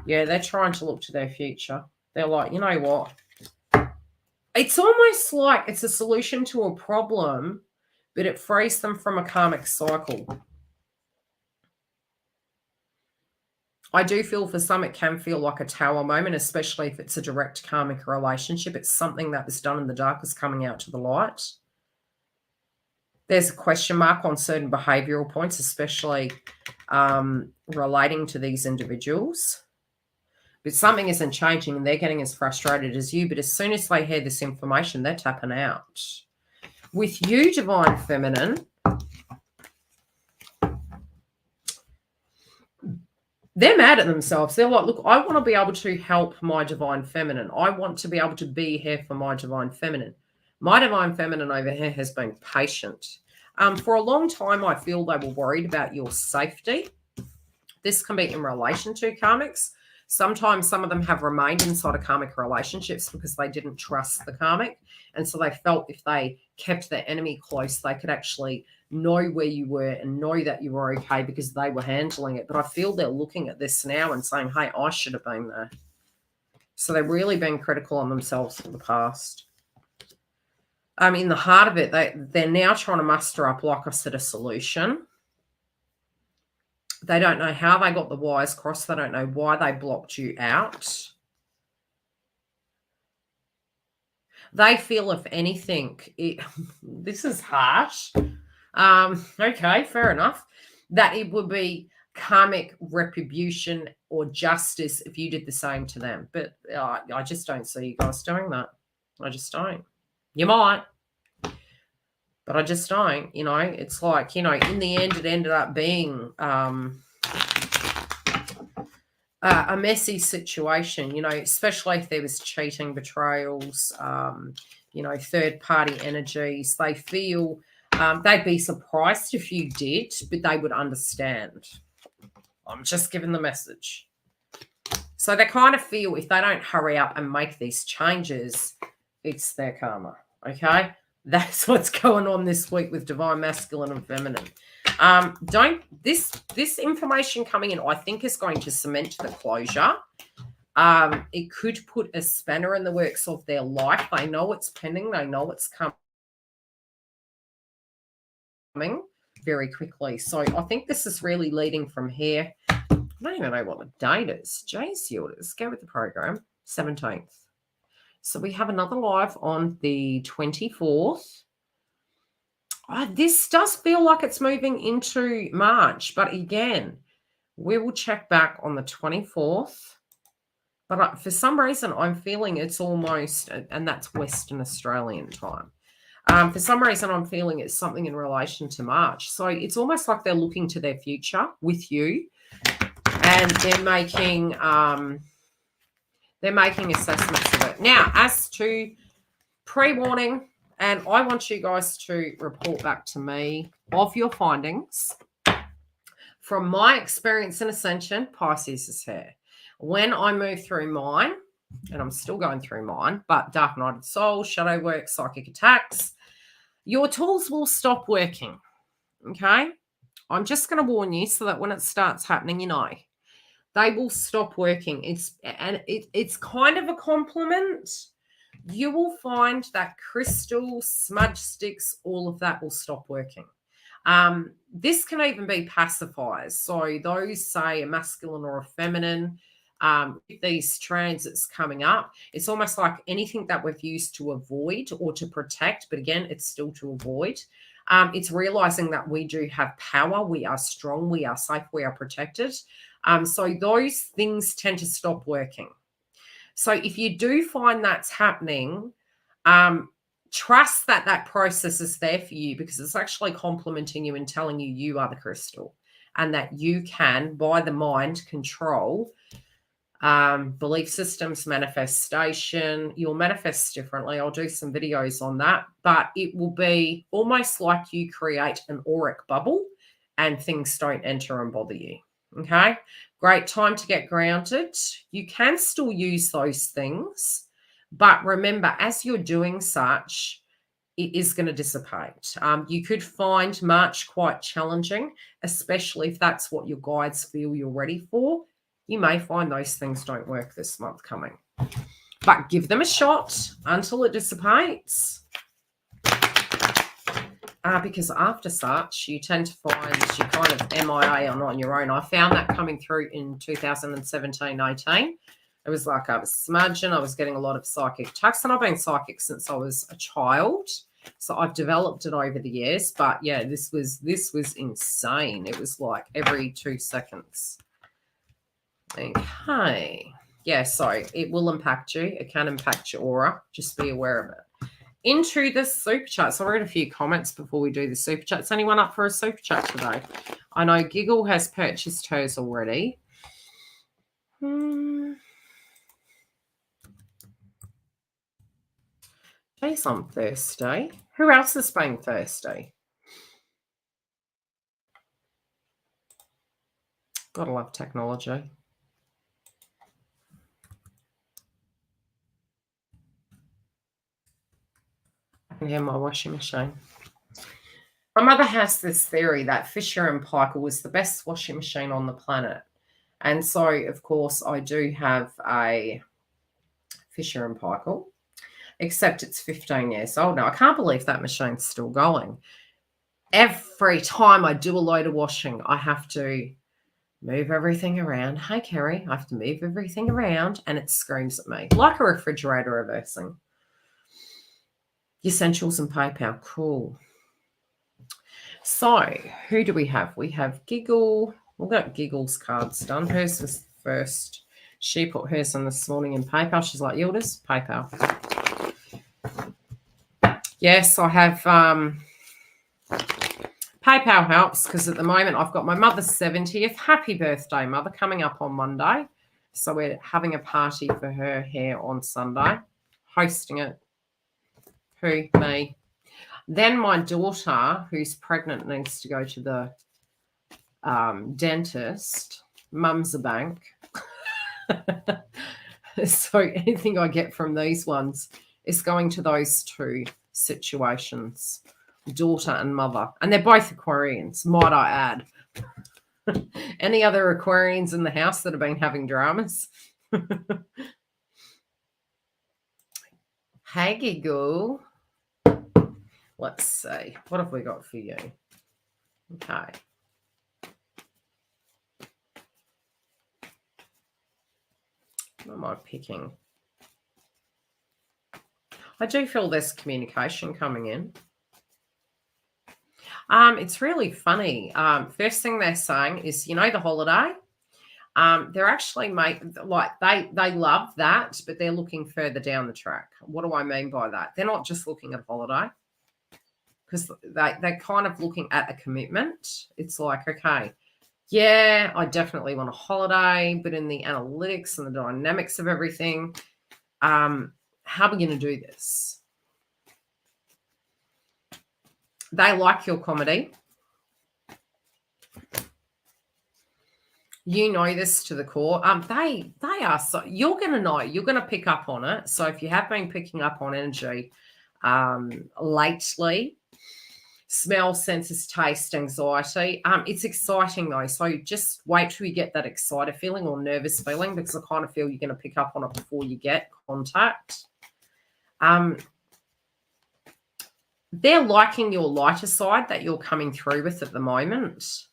Yeah, they're trying to look to their future. They're like, you know what? It's almost like it's a solution to a problem, but it frees them from a karmic cycle. I do feel for some it can feel like a tower moment, especially if it's a direct karmic relationship. It's something that was done in the dark is coming out to the light. There's a question mark on certain behavioural points, especially relating to these individuals. But something isn't changing and they're getting as frustrated as you. But as soon as they hear this information, they're tapping out. With you, Divine Feminine, they're mad at themselves. They're like, look, I want to be able to help my Divine Feminine. I want to be able to be here for my Divine Feminine. My Divine Feminine over here has been patient. For a long time, I feel they were worried about your safety. This can be in relation to karmics. Sometimes some of them have remained inside of karmic relationships because they didn't trust the karmic. And so they felt if they kept their enemy close, they could actually know where you were and know that you were okay because they were handling it. But I feel they're looking at this now and saying, hey, I should have been there. So they're really being critical on themselves for the past. In the heart of it, they're now trying to muster up, like I said, a solution. They don't know how they got the wires crossed. They don't know why they blocked you out. They feel, if anything, this is harsh. Okay, fair enough. That it would be karmic retribution or justice if you did the same to them. But I just don't see you guys doing that. I just don't. You might, but I just don't. It's like, in the end, it ended up being a messy situation, especially if there was cheating, betrayals, third-party energies. They feel they'd be surprised if you did, but they would understand. I'm just giving the message. So they kind of feel if they don't hurry up and make these changes, it's their karma, okay? That's what's going on this week with Divine Masculine and Feminine. This information coming in, I think, is going to cement the closure. It could put a spanner in the works of their life. They know it's pending. They know it's coming very quickly. So I think this is really leading from here. I don't even know what the date is. Jace Yildiz, go with the program, 17th. So we have another live on the 24th. This does feel like it's moving into March, but again, we will check back on the 24th. But for some reason, I'm feeling it's almost, and that's Western Australian time. For some reason, I'm feeling it's something in relation to March. So it's almost like they're looking to their future with you, and they're making assessments of it. Now, as to pre-warning, and I want you guys to report back to me of your findings. From my experience in Ascension, Pisces is here. When I move through mine, and I'm still going through mine, but Dark Night of the Soul, Shadow Work, Psychic Attacks, your tools will stop working, okay? I'm just going to warn you so that when it starts happening, they will stop working. It's kind of a compliment. You will find that crystals, smudge sticks, all of that will stop working. This can even be pacifiers. So those, say, a masculine or a feminine, with these transits coming up, it's almost like anything that we've used to avoid or to protect, but again, it's still to avoid. It's realizing that we do have power. We are strong. We are safe. We are protected. So those things tend to stop working. So if you do find that's happening, trust that process is there for you because it's actually complimenting you and telling you you are the crystal. and that you can, by the mind, control belief systems, manifestation. You'll manifest differently. I'll do some videos on that, but it will be almost like you create an auric bubble and things don't enter and bother you. Okay. Great time to get grounded. You can still use those things, but remember, as you're doing such, it is going to dissipate. You could find March quite challenging, especially if that's what your guides feel you're ready for. You may find those things don't work this month coming. But give them a shot until it dissipates. Because after such, you tend to find you kind of MIA on your own. I found that coming through in 2017-18. It was like I was smudging. I was getting a lot of psychic attacks. And I've been psychic since I was a child. So I've developed it over the years. But, yeah, this was insane. It was like every 2 seconds. Okay. Yeah, so it will impact you. It can impact your aura. Just be aware of it. Into the super chats. I'll read a few comments before we do the super chats. Anyone up for a super chat today? I know Giggle has purchased hers already. Jeez, I'm thirsty. Who else is being thirsty? Gotta love technology. I can hear my washing machine. My mother has this theory that Fisher & Paykel was the best washing machine on the planet. And so, of course, I do have a Fisher & Paykel, except it's 15 years old now. I can't believe that machine's still going. Every time I do a load of washing, I have to move everything around. Hey, Kerry, I have to move everything around, and it screams at me like a refrigerator reversing. Essentials and PayPal. Cool. So, who do we have? We have Giggle. We've got Giggle's cards done. Hers was first. She put hers on this morning in PayPal. She's like, Yildiz, PayPal. Yes, I have PayPal helps because at the moment I've got my mother's 70th. Happy birthday, Mother, coming up on Monday. So we're having a party for her here on Sunday. Hosting it. Who? Me. Then my daughter, who's pregnant, needs to go to the dentist. Mum's a bank. So anything I get from these ones is going to those two situations, daughter and mother. And they're both Aquarians, might I add. Any other Aquarians in the house that have been having dramas? Hey, Giggle. Let's see. What have we got for you? Okay. What am I picking? I do feel there's communication coming in. It's really funny. First thing they're saying is, you know, the holiday. They're actually they love that, but they're looking further down the track. What do I mean by that? They're not just looking at a holiday, because they're kind of looking at a commitment. It's like, okay, yeah, I definitely want a holiday, but in the analytics and the dynamics of everything, how are we going to do this? They like your comedy. You know this to the core. They are so, you're going to know. You're going to pick up on it. So if you have been picking up on energy lately, smell, senses, taste, anxiety. It's exciting though. So just wait till you get that excited feeling or nervous feeling, because I kind of feel you're going to pick up on it before you get contact. They're liking your lighter side that you're coming through with at the moment.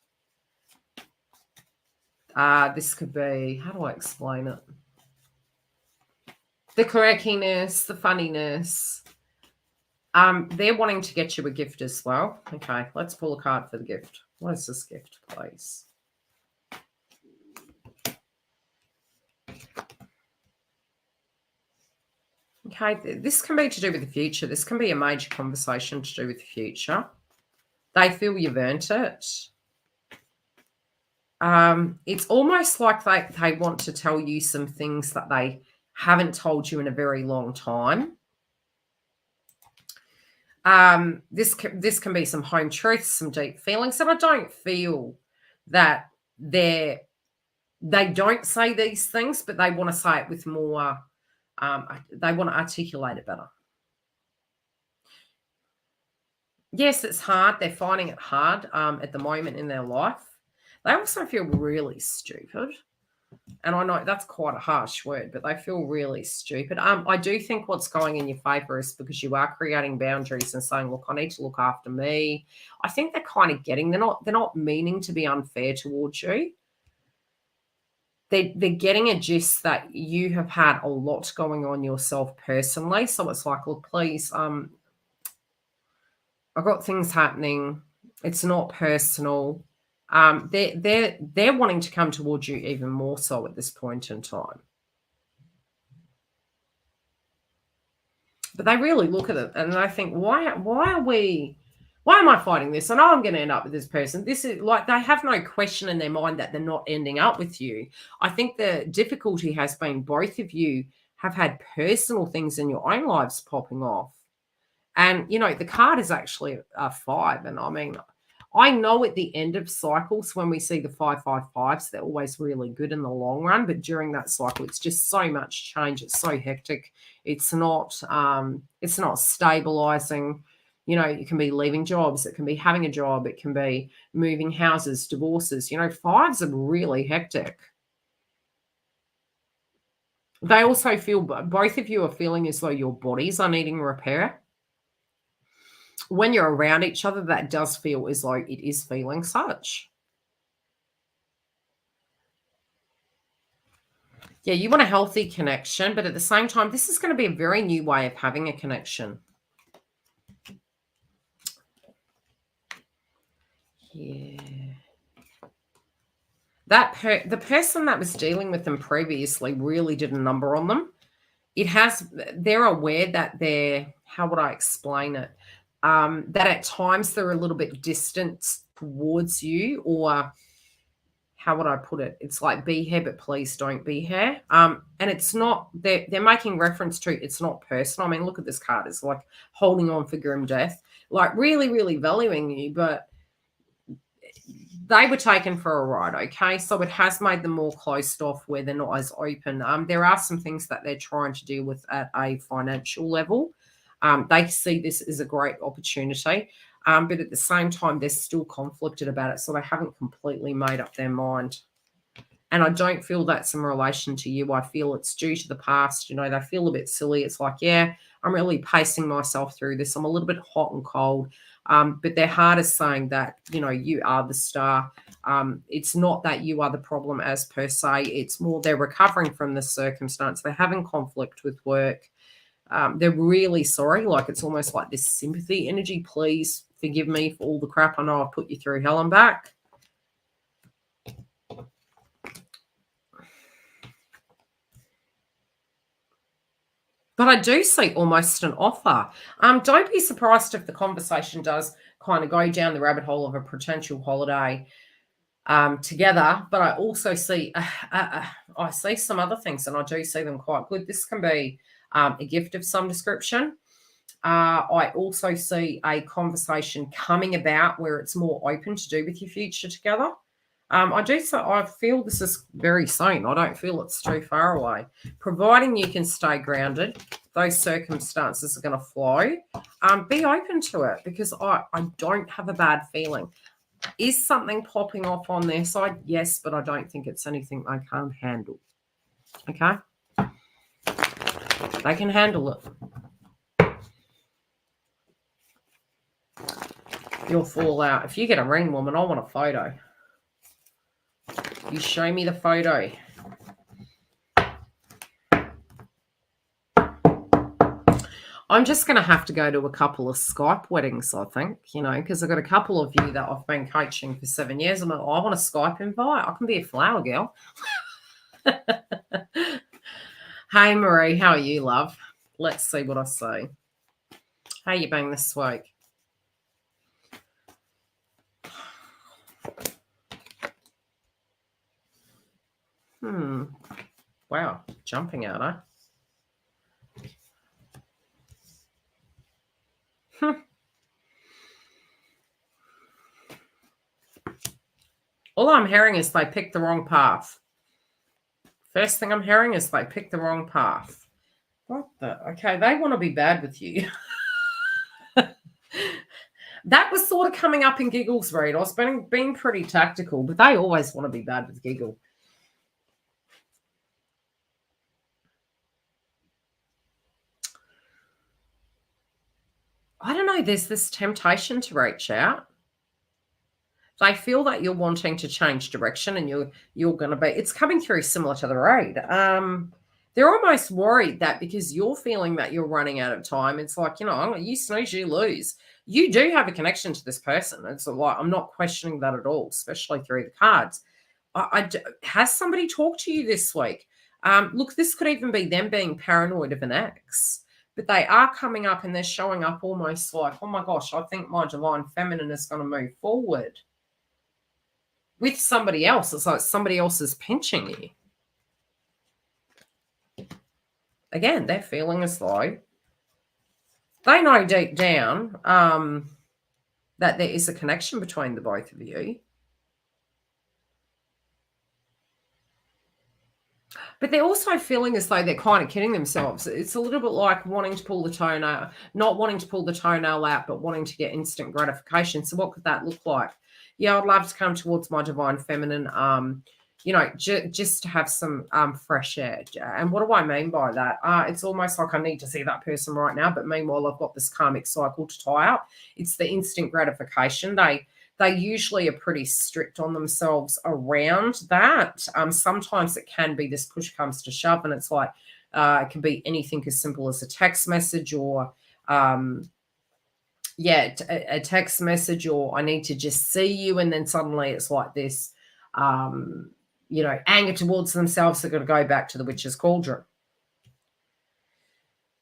This could be, how do I explain it? The quirkiness, the funniness. They're wanting to get you a gift as well. Okay, let's pull a card for the gift. What is this gift, please? Okay, this can be to do with the future. This can be a major conversation to do with the future. They feel you've earned it. It's almost like they want to tell you some things that they haven't told you in a very long time. This can be some home truths, some deep feelings, and I don't feel that they don't say these things, but they want to say it with more. They want to articulate it better. Yes, it's hard. They're finding it hard at the moment in their life. They also feel really stupid. And I know that's quite a harsh word, but they feel really stupid. I do think what's going in your favor is because you are creating boundaries and saying, look, I need to look after me. I think they're kind of getting, they're not meaning to be unfair towards you. They're getting a gist that you have had a lot going on yourself personally. So it's like, look, please, I've got things happening. It's not personal. They're wanting to come towards you even more so at this point in time. But they really look at it and they think, why am I fighting this? I know I'm going to end up with this person. This is like they have no question in their mind that they're not ending up with you. I think the difficulty has been both of you have had personal things in your own lives popping off. And, the card is actually a 5. And I mean, I know at the end of cycles when we see the 555s, they're always really good in the long run. But during that cycle, it's just so much change. It's so hectic. It's not stabilizing. You can be leaving jobs. It can be having a job. It can be moving houses, divorces. 5s are really hectic. They also feel, both of you are feeling as though your bodies are needing repair. When you're around each other, that does feel as though it is feeling such. Yeah, you want a healthy connection, but at the same time, this is going to be a very new way of having a connection. Yeah. The person that was dealing with them previously really did a number on them. They're aware that how would I explain it? That at times they're a little bit distant towards you, or how would I put it? It's like be here, but please don't be here. And it's not, they're making reference to, it's not personal. I mean, look at this card. It's like holding on for grim death, like really, really valuing you, but they were taken for a ride, okay? So it has made them more closed off where they're not as open. There are some things that they're trying to deal with at a financial level. They see this as a great opportunity, but at the same time, they're still conflicted about it, so they haven't completely made up their mind. And I don't feel that's in relation to you. I feel it's due to the past. They feel a bit silly. It's like, yeah, I'm really pacing myself through this. I'm a little bit hot and cold. But their heart is saying that, you are the star. It's not that you are the problem as per se. It's more they're recovering from the circumstance. They're having conflict with work. They're really sorry. Like it's almost like this sympathy energy. Please forgive me for all the crap I know I've put you through hell and back. But I do see almost an offer. Don't be surprised if the conversation does kind of go down the rabbit hole of a potential holiday together. But I also see, I see some other things, and I do see them quite good. This can be a gift of some description. I also see a conversation coming about where it's more open to do with your future together. I feel this is very soon. I don't feel it's too far away. Providing you can stay grounded, those circumstances are going to flow. Be open to it because I don't have a bad feeling. Is something popping off on their side? Yes, but I don't think it's anything they can't handle. Okay? They can handle it. You'll fall out. If you get a ring, woman, I want a photo. You show me the photo. I'm just going to have to go to a couple of Skype weddings, I think, because I've got a couple of you that I've been coaching for 7 years. I want a Skype invite. I can be a flower girl. Hey, Marie, how are you, love? Let's see what I see. How you been this week? Wow, jumping out, huh? All I'm hearing is they picked the wrong path. First thing I'm hearing is they picked the wrong path. What the? Okay, they want to be bad with you. That was sort of coming up in Giggle's read. I was being pretty tactical, but they always want to be bad with Giggle. I don't know. There's this temptation to reach out. They feel that you're wanting to change direction and you're going to be, it's coming through similar to the raid. They're almost worried that because you're feeling that you're running out of time, it's like, you snooze, you lose. You do have a connection to this person. It's like, I'm not questioning that at all, especially through the cards. Has somebody talked to you this week? Look, this could even be them being paranoid of an ex. But they are coming up and they're showing up almost like, oh my gosh, I think my divine feminine is going to move forward with somebody else. It's like somebody else is pinching you. Again, they're feeling as though they know deep down that there is a connection between the both of you. But they're also feeling as though they're kind of kidding themselves. It's a little bit like wanting to pull the toenail, not wanting to pull the toenail out, but wanting to get instant gratification. So what could that look like? Yeah, I'd love to come towards my divine feminine, just to have some fresh air. And what do I mean by that? It's almost like I need to see that person right now, but meanwhile, I've got this karmic cycle to tie up. It's the instant gratification. They usually are pretty strict on themselves around that. Sometimes it can be this push comes to shove, and it's like it can be anything as simple as a text message or a text message, or I need to just see you, and then suddenly it's like this, anger towards themselves. They're going to go back to the witch's cauldron.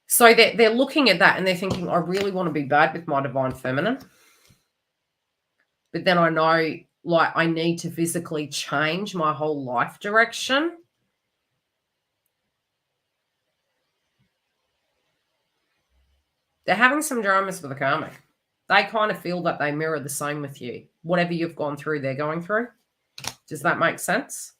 So they're looking at that and they're thinking, I really want to be bad with my divine feminine. But then I know, like, I need to physically change my whole life direction. They're having some dramas with the karmic. They kind of feel that they mirror the same with you. Whatever you've gone through, they're going through. Does that make sense?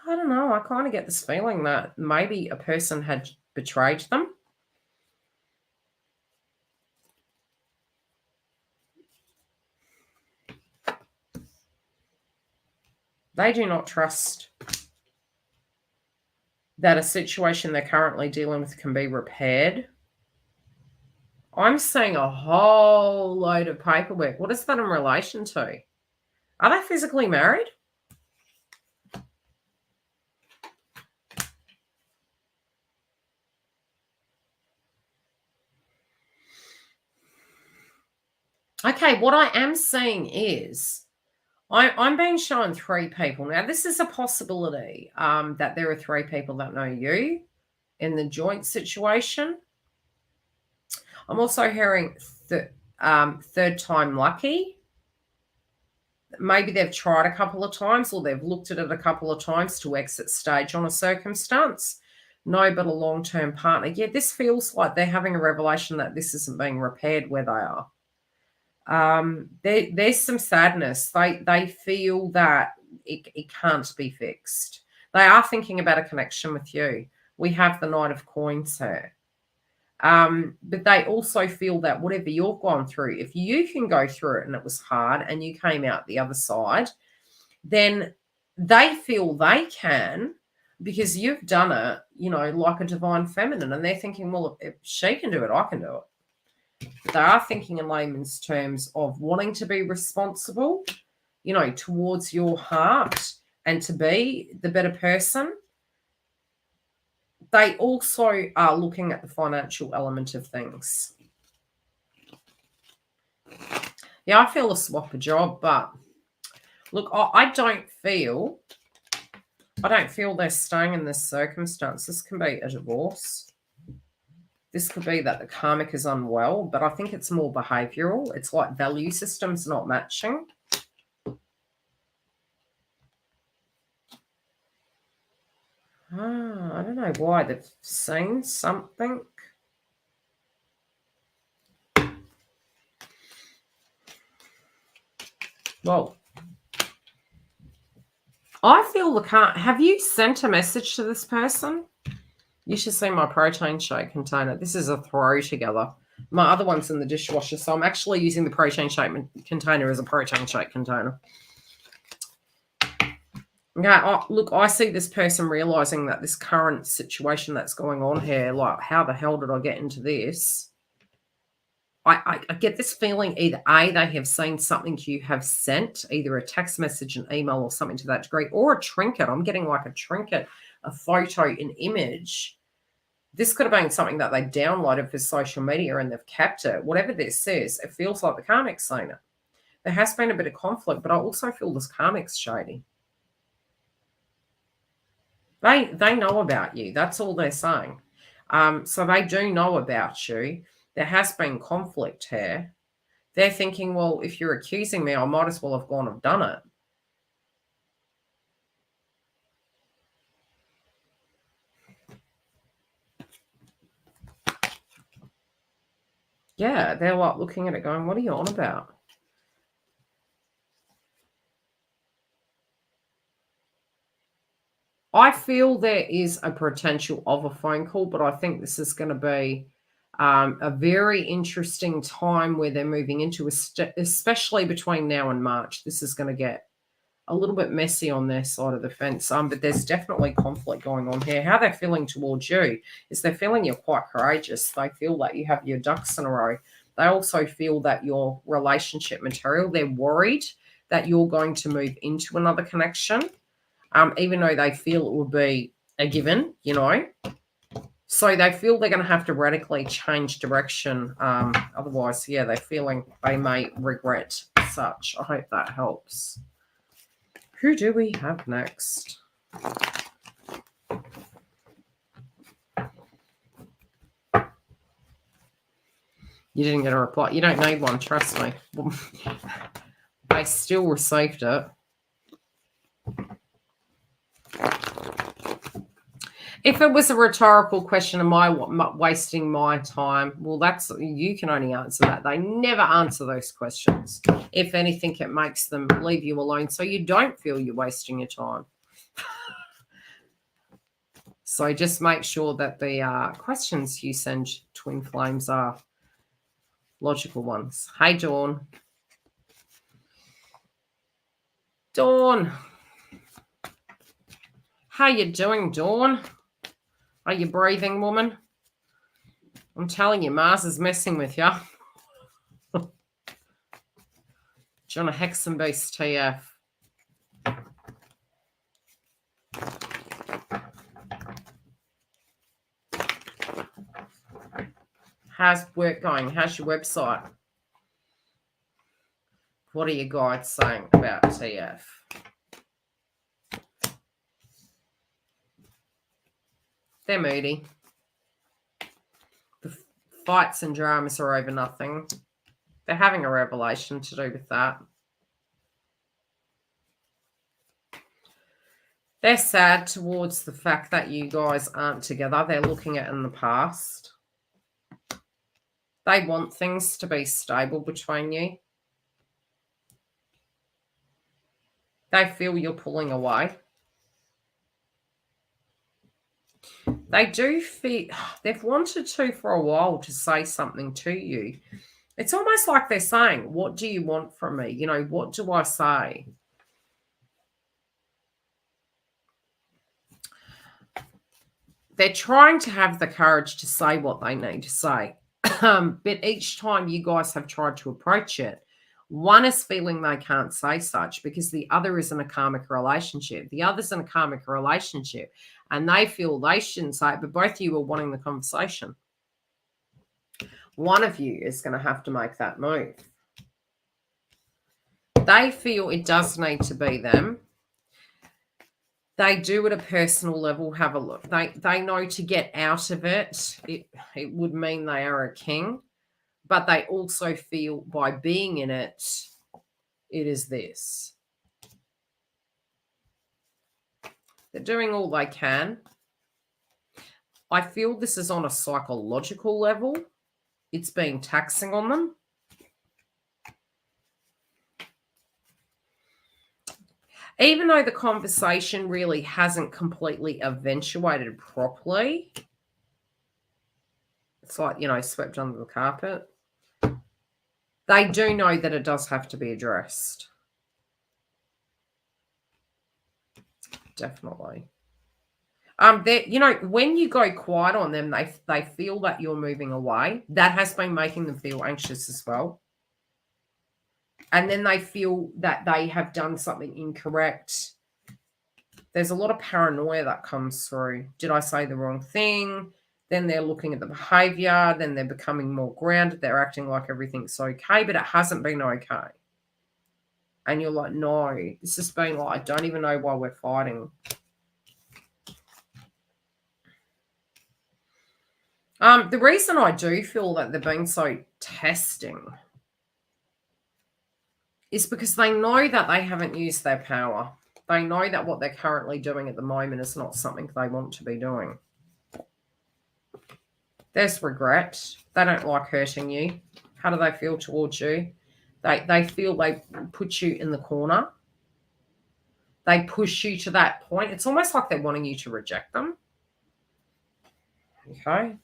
I don't know. I kind of get this feeling that maybe a person had betrayed them. They do not trust that a situation they're currently dealing with can be repaired. I'm seeing a whole load of paperwork. What is that in relation to? Are they physically married? Okay, what I am seeing is I'm being shown 3 people. Now, this is a possibility that there are 3 people that know you in the joint situation. I'm also hearing third time lucky. Maybe they've tried a couple of times or they've looked at it a couple of times to exit stage on a circumstance. No, but a long-term partner. Yeah, this feels like they're having a revelation that this isn't being repaired where they are. There's some sadness. They feel that it can't be fixed. They are thinking about a connection with you. We have the Knight of Coins here. But they also feel that whatever you've gone through, if you can go through it and it was hard and you came out the other side, then they feel they can because you've done it, like a divine feminine. And they're thinking, well, if she can do it, I can do it. They are thinking in layman's terms of wanting to be responsible, towards your heart and to be the better person. They also are looking at the financial element of things. Yeah, I feel a swap a job, but look, I don't feel they're staying in this circumstance. This can be a divorce. This could be that the karmic is unwell, but I think it's more behavioral. It's like value systems not matching. I don't know why they've seen something. Well, I feel the card. Have you sent a message to this person? You should see my protein shake container. This is a throw together. My other one's in the dishwasher, so I'm actually using the protein shake container as a protein shake container. Okay, look, I see this person realizing that this current situation that's going on here, like, how the hell did I get into this? I get this feeling either A, they have seen something you have sent, either a text message, an email, or something to that degree, or a trinket. I'm getting like a trinket, a photo, an image. This could have been something that they downloaded for social media and they've kept it. Whatever this says, it feels like the karmic's seen it. There has been a bit of conflict, but I also feel this karmic's shady. They know about you. That's all they're saying. So they do know about you. There has been conflict here. They're thinking, well, if you're accusing me, I might as well have gone and done it. Yeah, they're like looking at it going, what are you on about? I feel there is a potential of a phone call, but I think this is going to be a very interesting time where they're moving into, especially between now and March. This is going to get a little bit messy on their side of the fence, but there's definitely conflict going on here. How they're feeling towards you is they're feeling you're quite courageous. They feel that you have your ducks in a row. They also feel that you're relationship material. They're worried that you're going to move into another connection, even though they feel it will be a given, you know. So they feel they're going to have to radically change direction. Otherwise, yeah, they're feeling they may regret such. I hope that helps. Who do we have next? You didn't get a reply. You don't need one, trust me. I still received it. If it was a rhetorical question, am I wasting my time? Well, that's, you can only answer that. They never answer those questions. If anything, it makes them leave you alone so you don't feel you're wasting your time. So just make sure that the questions you send Twin Flames are logical ones. Hey, Dawn. Dawn. How you doing, Dawn? Are you breathing, woman? I'm telling you, Mars is messing with you. Do you want a Hexen Beast TF? How's work going? How's your website? What are your guides saying about TF? They're moody. The fights and dramas are over nothing. They're having a revelation to do with that. They're sad towards the fact that you guys aren't together. They're looking at in the past. They want things to be stable between you. They feel you're pulling away. They do feel they've wanted to for a while to say something to you. It's almost like they're saying, what do you want from me? You know, what do I say? They're trying to have the courage to say what they need to say. But each time you guys have tried to approach it, one is feeling they can't say such because the other is in a karmic relationship. The other's in a karmic relationship and they feel they shouldn't say it, but both of you are wanting the conversation. One of you is going to have to make that move. They feel it does need to be them. They do at a personal level have a look. They know to get out of it, it would mean they are a king. But they also feel by being in it, it is this. They're doing all they can. I feel this is on a psychological level. It's being taxing on them. Even though the conversation really hasn't completely eventuated properly, it's like, you know, swept under the carpet. They do know that it does have to be addressed. Definitely. You know, when you go quiet on them, they feel that you're moving away. That has been making them feel anxious as well. And then they feel that they have done something incorrect. There's a lot of paranoia that comes through. Did I say the wrong thing? Then they're looking at the behavior. Then they're becoming more grounded. They're acting like everything's okay, but it hasn't been okay. And you're like, no, this has been like, I don't even know why we're fighting. The reason I do feel that they're being so testing is because they know that they haven't used their power. They know that what they're currently doing at the moment is not something they want to be doing. There's regret. They don't like hurting you. How do they feel towards you? They feel they put you in the corner. They push you to that point. It's almost like they're wanting you to reject them. Okay.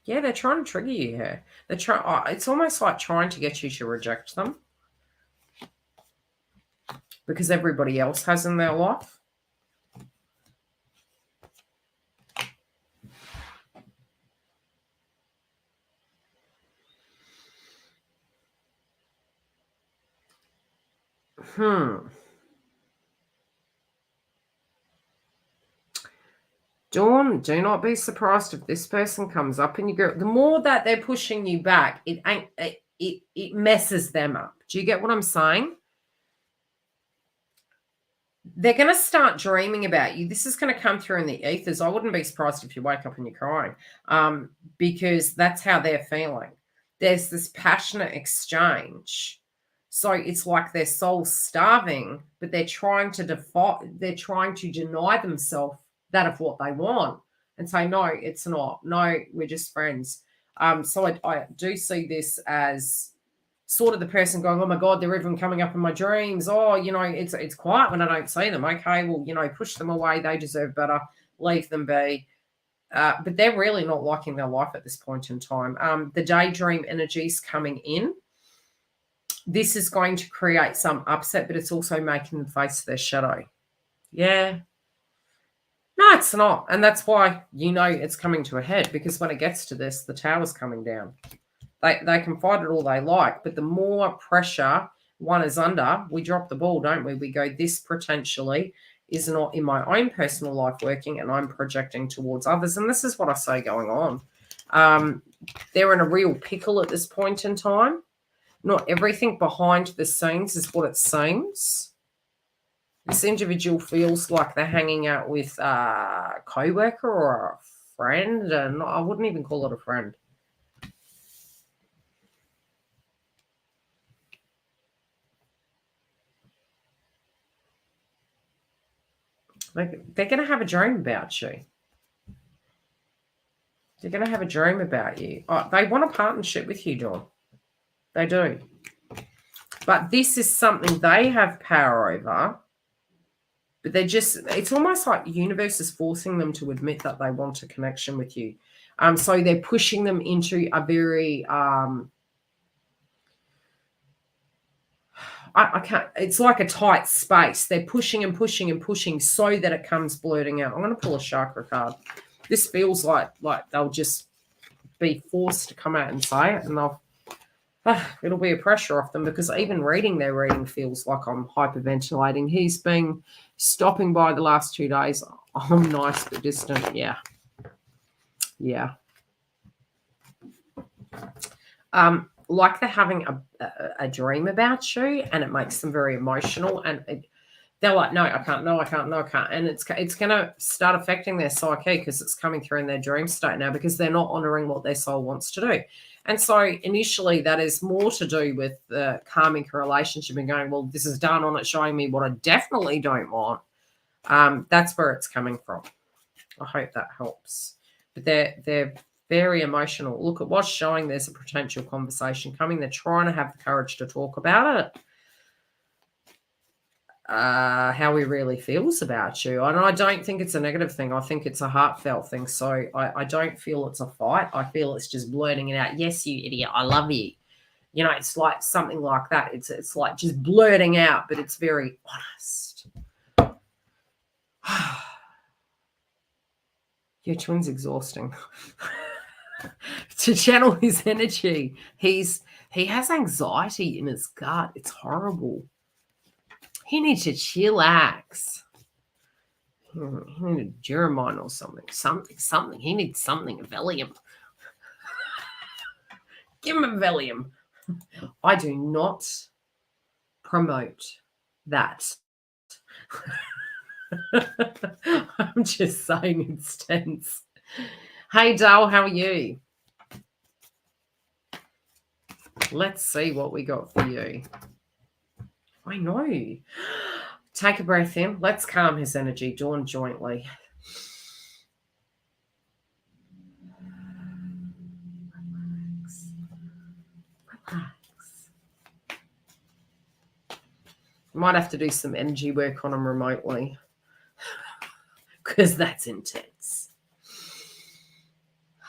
Yeah, they're trying to trigger you here. It's almost like trying to get you to reject them because everybody else has in their life. Dawn, do not be surprised if this person comes up and you go. The more that they're pushing you back, it messes them up. Do you get what I'm saying? They're going to start dreaming about you. This is going to come through in the ethers. I wouldn't be surprised if you wake up and you're crying, because that's how they're feeling. There's this passionate exchange. So it's like their soul's starving, but they're trying to deny themselves that of what they want and say, no, it's not. No, we're just friends. So I do see this as sort of the person going, oh my God, they're even coming up in my dreams. Oh, you know, it's quiet when I don't see them. Okay, well, you know, push them away. They deserve better. Leave them be. But they're really not liking their life at this point in time. The daydream energies coming in. This is going to create some upset, but it's also making them face their shadow. Yeah. No, it's not. And that's why you know it's coming to a head, because when it gets to this, the tower's coming down. They can fight it all they like, but the more pressure one is under, we drop the ball, don't we? We go, this potentially is not in my own personal life working, and I'm projecting towards others. And this is what I say going on. They're in a real pickle at this point in time. Not everything behind the scenes is what it seems. This individual feels like they're hanging out with a co-worker or a friend, and I wouldn't even call it a friend. They're going to have a dream about you. They're going to have a dream about you. Oh, they want a partnership with you, Dawn. They do. But this is something they have power over. But it's almost like the universe is forcing them to admit that they want a connection with you. So they're pushing them into a very, I can't, it's like a tight space. They're pushing and pushing and pushing so that it comes blurting out. I'm going to pull a chakra card. This feels like they'll just be forced to come out and say it, and it'll be a pressure off them, because even reading their reading feels like I'm hyperventilating. He's been stopping by the last 2 days. I'm nice but distant. Yeah. Like they're having a dream about you, and it makes them very emotional, and they're like, no, I can't, no, I can't, no, I can't. And it's going to start affecting their psyche, because it's coming through in their dream state now, because they're not honoring what their soul wants to do. And so initially that is more to do with the karmic relationship and going, well, this is done on it, showing me what I definitely don't want. That's where it's coming from. I hope that helps. But they're very emotional. Look, at what's showing there's a potential conversation coming. They're trying to have the courage to talk about it. How he really feels about you. And I don't think it's a negative thing. I think it's a heartfelt thing. So I don't feel it's a fight. I feel it's just blurting it out. Yes, you idiot. I love you. You know, it's like something like that. It's like just blurting out, but it's very honest. Your twin's exhausting. To channel his energy, he has anxiety in his gut. It's horrible. He needs to chillax. He needs a Jeremiah or something. Something. He needs something. A Valium. Give him a Valium. I do not promote that. I'm just saying it's tense. Hey, Dale, how are you? Let's see what we got for you. I know. Take a breath in. Let's calm his energy. Dawn jointly. Relax. Relax. Might have to do some energy work on him remotely because that's intense.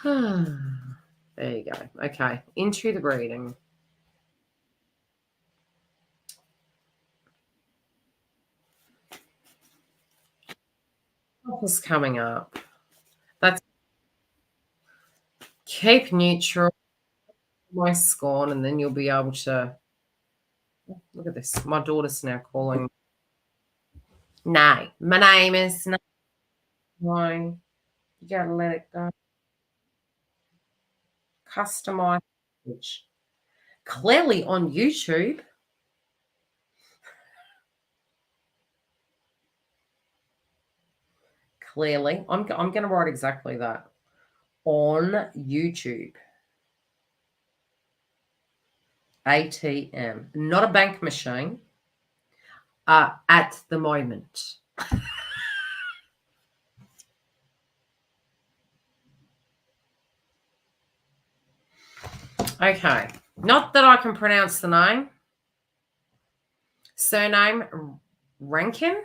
There you go. Okay, into the reading. What is coming up? That's keep neutral, my scorn, and then you'll be able to look at this. My daughter's now calling. No, my name is no. You gotta let it go. Customize. Clearly on YouTube. Clearly, I'm going to write exactly that. On YouTube. ATM, not a bank machine. At the moment. Okay, not that I can pronounce the name. Surname Rankin.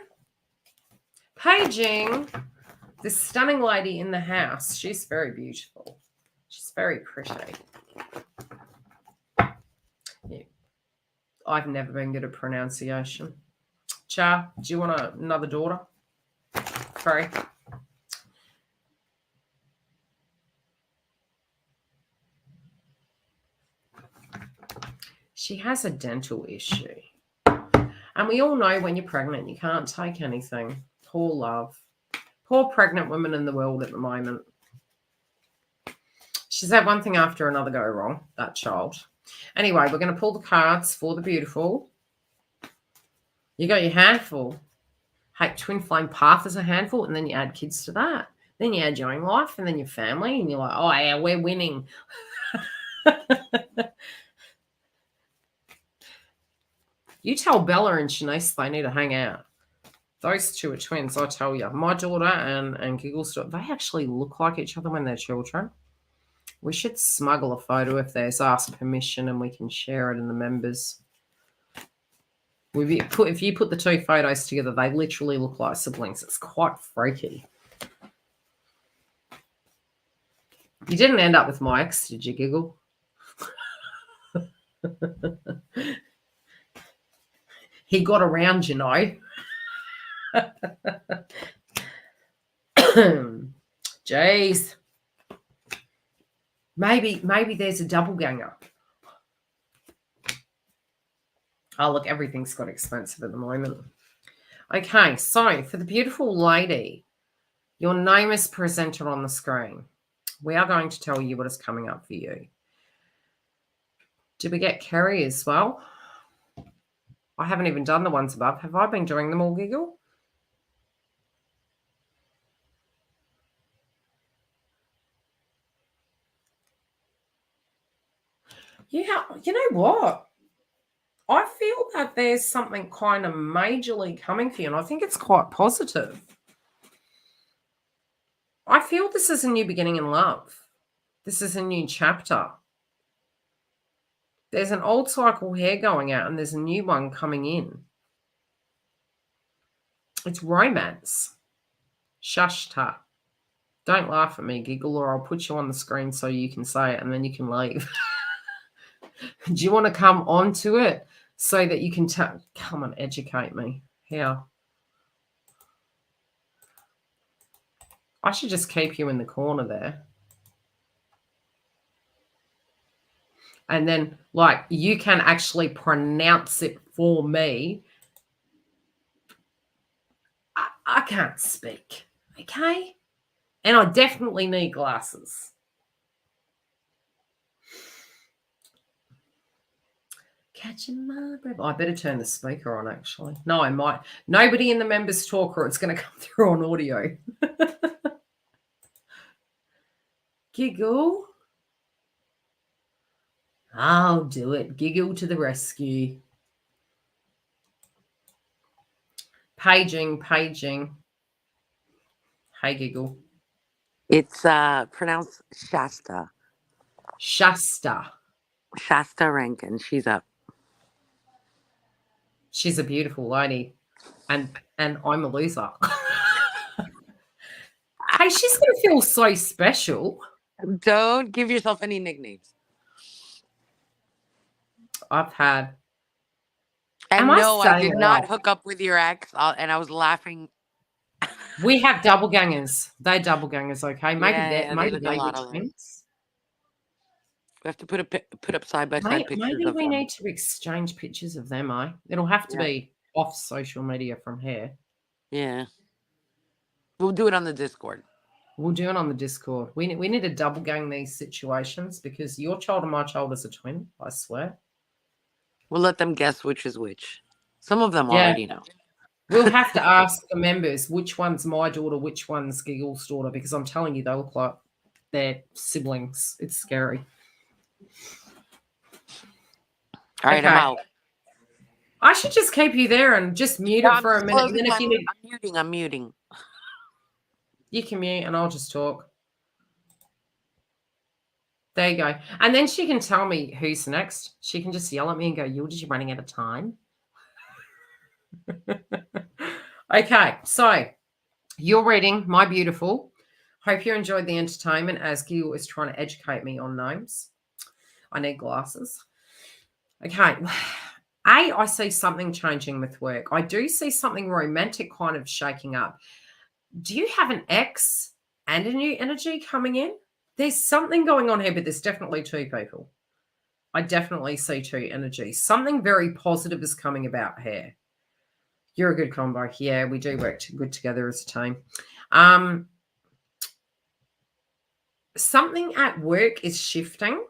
Paging this stunning lady in the house. She's very beautiful. She's very pretty. Yeah. I've never been good at pronunciation. Cha, do you want another daughter? Sorry. She has a dental issue. And we all know when you're pregnant, you can't take anything. Poor love. Poor pregnant women in the world at the moment. She's had one thing after another go wrong, that child. Anyway, we're going to pull the cards for the beautiful. You got your handful. Hey, twin flame path is a handful, and then you add kids to that. Then you add your own life, and then your family, and you're like, oh, yeah, we're winning. You tell Bella and Shanice they need to hang out. Those two are twins, I tell you. My daughter and Giggles, they actually look like each other when they're children. We should smuggle a photo if there's asked permission and we can share it in the members. If you put the two photos together, they literally look like siblings. It's quite freaky. You didn't end up with my ex, did you, Giggle? He got around, you know. Jeez. Maybe there's a double ganger. Oh, look, everything's got expensive at the moment. Okay, so for the beautiful lady, your name is presented on the screen. We are going to tell you what is coming up for you. Did we get Kerry as well? I haven't even done the ones above. Have I been doing them all, Giggle? Yeah, you know what? I feel that there's something kind of majorly coming for you, and I think it's quite positive. I feel this is a new beginning in love. This is a new chapter. There's an old cycle here going out, and there's a new one coming in. It's romance. Shashta. Don't laugh at me, giggle, or I'll put you on the screen so you can say it, and then you can leave. Do you want to come onto it so that you can come and educate me? How? I should just keep you in the corner there. And then, like, you can actually pronounce it for me. I can't speak, okay? And I definitely need glasses. Catching my breath. I better turn the speaker on, actually. No, I might. Nobody in the members talk, or it's going to come through on audio. Giggle. I'll do it. Giggle to the rescue. Paging. Hey, Giggle. It's pronounced Shasta. Shasta Rankin. She's up. She's a beautiful lady. And I'm a loser. Hey, she's going to feel so special. Don't give yourself any nicknames. I've had. And no, I did not hook up with your ex, and I was laughing. We have double gangers. They're double gangers, okay? Maybe maybe they were twins. We have to put up side by side pictures maybe of them. We need to exchange pictures of them, It'll have to be off social media from here. Yeah. We'll do it on the Discord. We'll do it on the Discord. We need to double gang these situations because your child and my child is a twin, I swear. We'll let them guess which is which. Some of them already know. We'll have to ask the members which one's my daughter, which one's Giggle's daughter, because I'm telling you, they look like they're siblings. It's scary. All right, I'm out. I should just keep you there and just mute it for a minute. And then if you need... I'm muting. You can mute and I'll just talk. There you go. And then she can tell me who's next. She can just yell at me and go, Yildiz, you're running out of time. Okay, so your reading, my beautiful. Hope you enjoyed the entertainment as Gil is trying to educate me on gnomes. I need glasses. Okay. I see something changing with work. I do see something romantic kind of shaking up. Do you have an ex and a new energy coming in? There's something going on here, but there's definitely two people. I definitely see two energies. Something very positive is coming about here. You're a good combo. Yeah, we do work good together as a team. Something at work is shifting.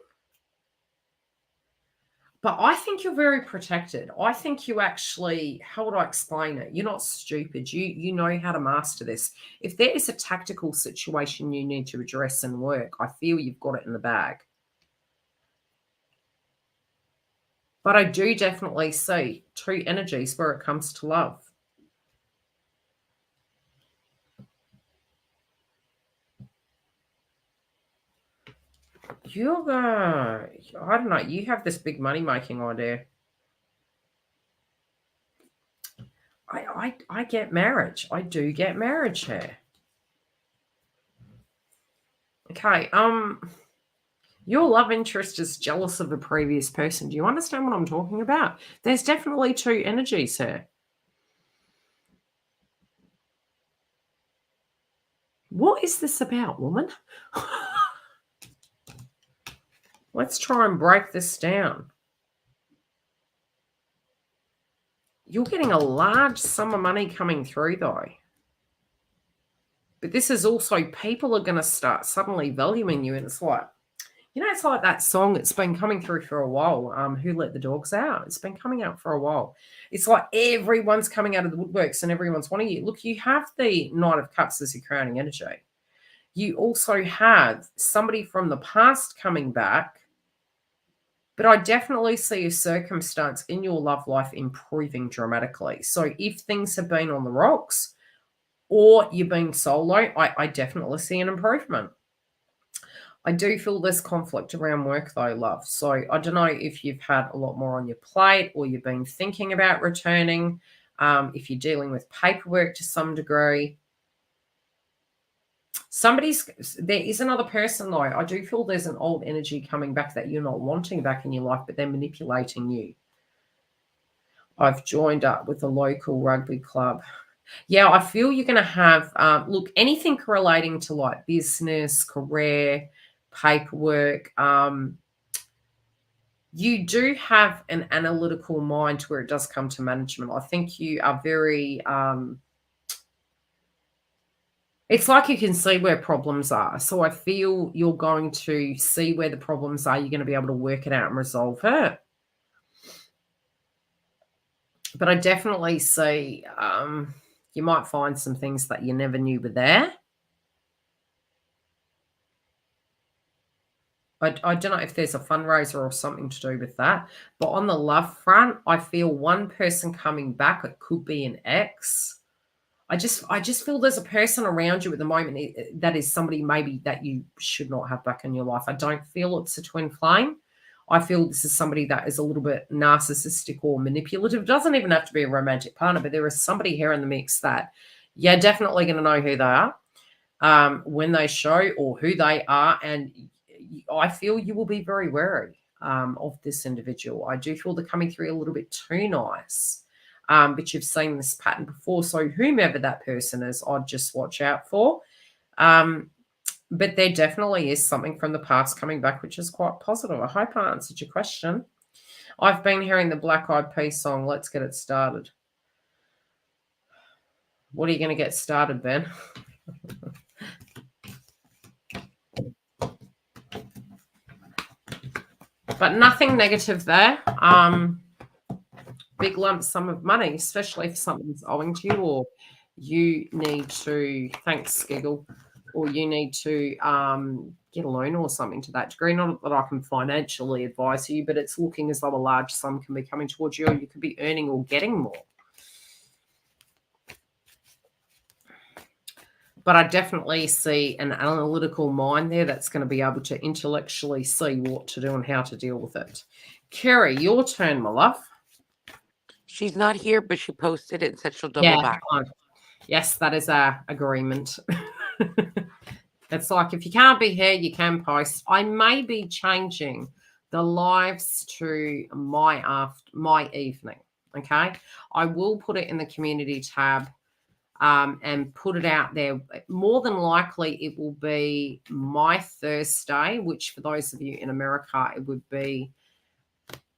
But I think you're very protected. I think you actually, how would I explain it? You're not stupid. You know how to master this. If there is a tactical situation you need to address in work, I feel you've got it in the bag. But I do definitely see two energies where it comes to love. I don't know, you have this big money-making idea. I get marriage. I do get marriage here. Okay, your love interest is jealous of a previous person. Do you understand what I'm talking about? There's definitely two energies here. What is this about, woman? Let's try and break this down. You're getting a large sum of money coming through, though. But this is also, people are going to start suddenly valuing you. And it's like, it's like that song that's been coming through for a while, Who Let the Dogs Out? It's been coming out for a while. It's like everyone's coming out of the woodworks and everyone's wanting you. Look, you have the Knight of Cups as your crowning energy. You also have somebody from the past coming back. But I definitely see a circumstance in your love life improving dramatically. So if things have been on the rocks or you've been solo, I definitely see an improvement. I do feel there's conflict around work though, love. So I don't know if you've had a lot more on your plate or you've been thinking about returning, if you're dealing with paperwork to some degree. There is another person though. I do feel there's an old energy coming back that you're not wanting back in your life, but they're manipulating you. I've joined up with a local rugby club. Yeah, I feel you're going to have, look, anything relating to like business, career, paperwork. You do have an analytical mind where it does come to management. I think you are very, it's like you can see where problems are. So I feel you're going to see where the problems are. You're going to be able to work it out and resolve it. But I definitely see you might find some things that you never knew were there. I don't know if there's a fundraiser or something to do with that. But on the love front, I feel one person coming back. It could be an ex. I just feel there's a person around you at the moment that is somebody maybe that you should not have back in your life. I don't feel it's a twin flame. I feel this is somebody that is a little bit narcissistic or manipulative. It doesn't even have to be a romantic partner, but there is somebody here in the mix that you're definitely going to know who they are when they show or who they are. And I feel you will be very wary of this individual. I do feel they're coming through a little bit too nice. But you've seen this pattern before. So whomever that person is, I'd just watch out for. But there definitely is something from the past coming back, which is quite positive. I hope I answered your question. I've been hearing the Black Eyed Peas song, Let's Get It Started. What are you going to get started, Ben? But nothing negative there. Big lump sum of money, especially if something's owing to you or you need to, thanks, Giggle, or you need to get a loan or something to that degree. Not that I can financially advise you, but it's looking as though a large sum can be coming towards you or you could be earning or getting more. But I definitely see an analytical mind there that's going to be able to intellectually see what to do and how to deal with it. Kerry, your turn, my love. She's not here, but she posted it and said she'll double back. Yes, that is our agreement. It's like if you can't be here, you can post. I may be changing the lives to my evening, okay? I will put it in the community tab and put it out there. More than likely, it will be my Thursday, which for those of you in America, it would be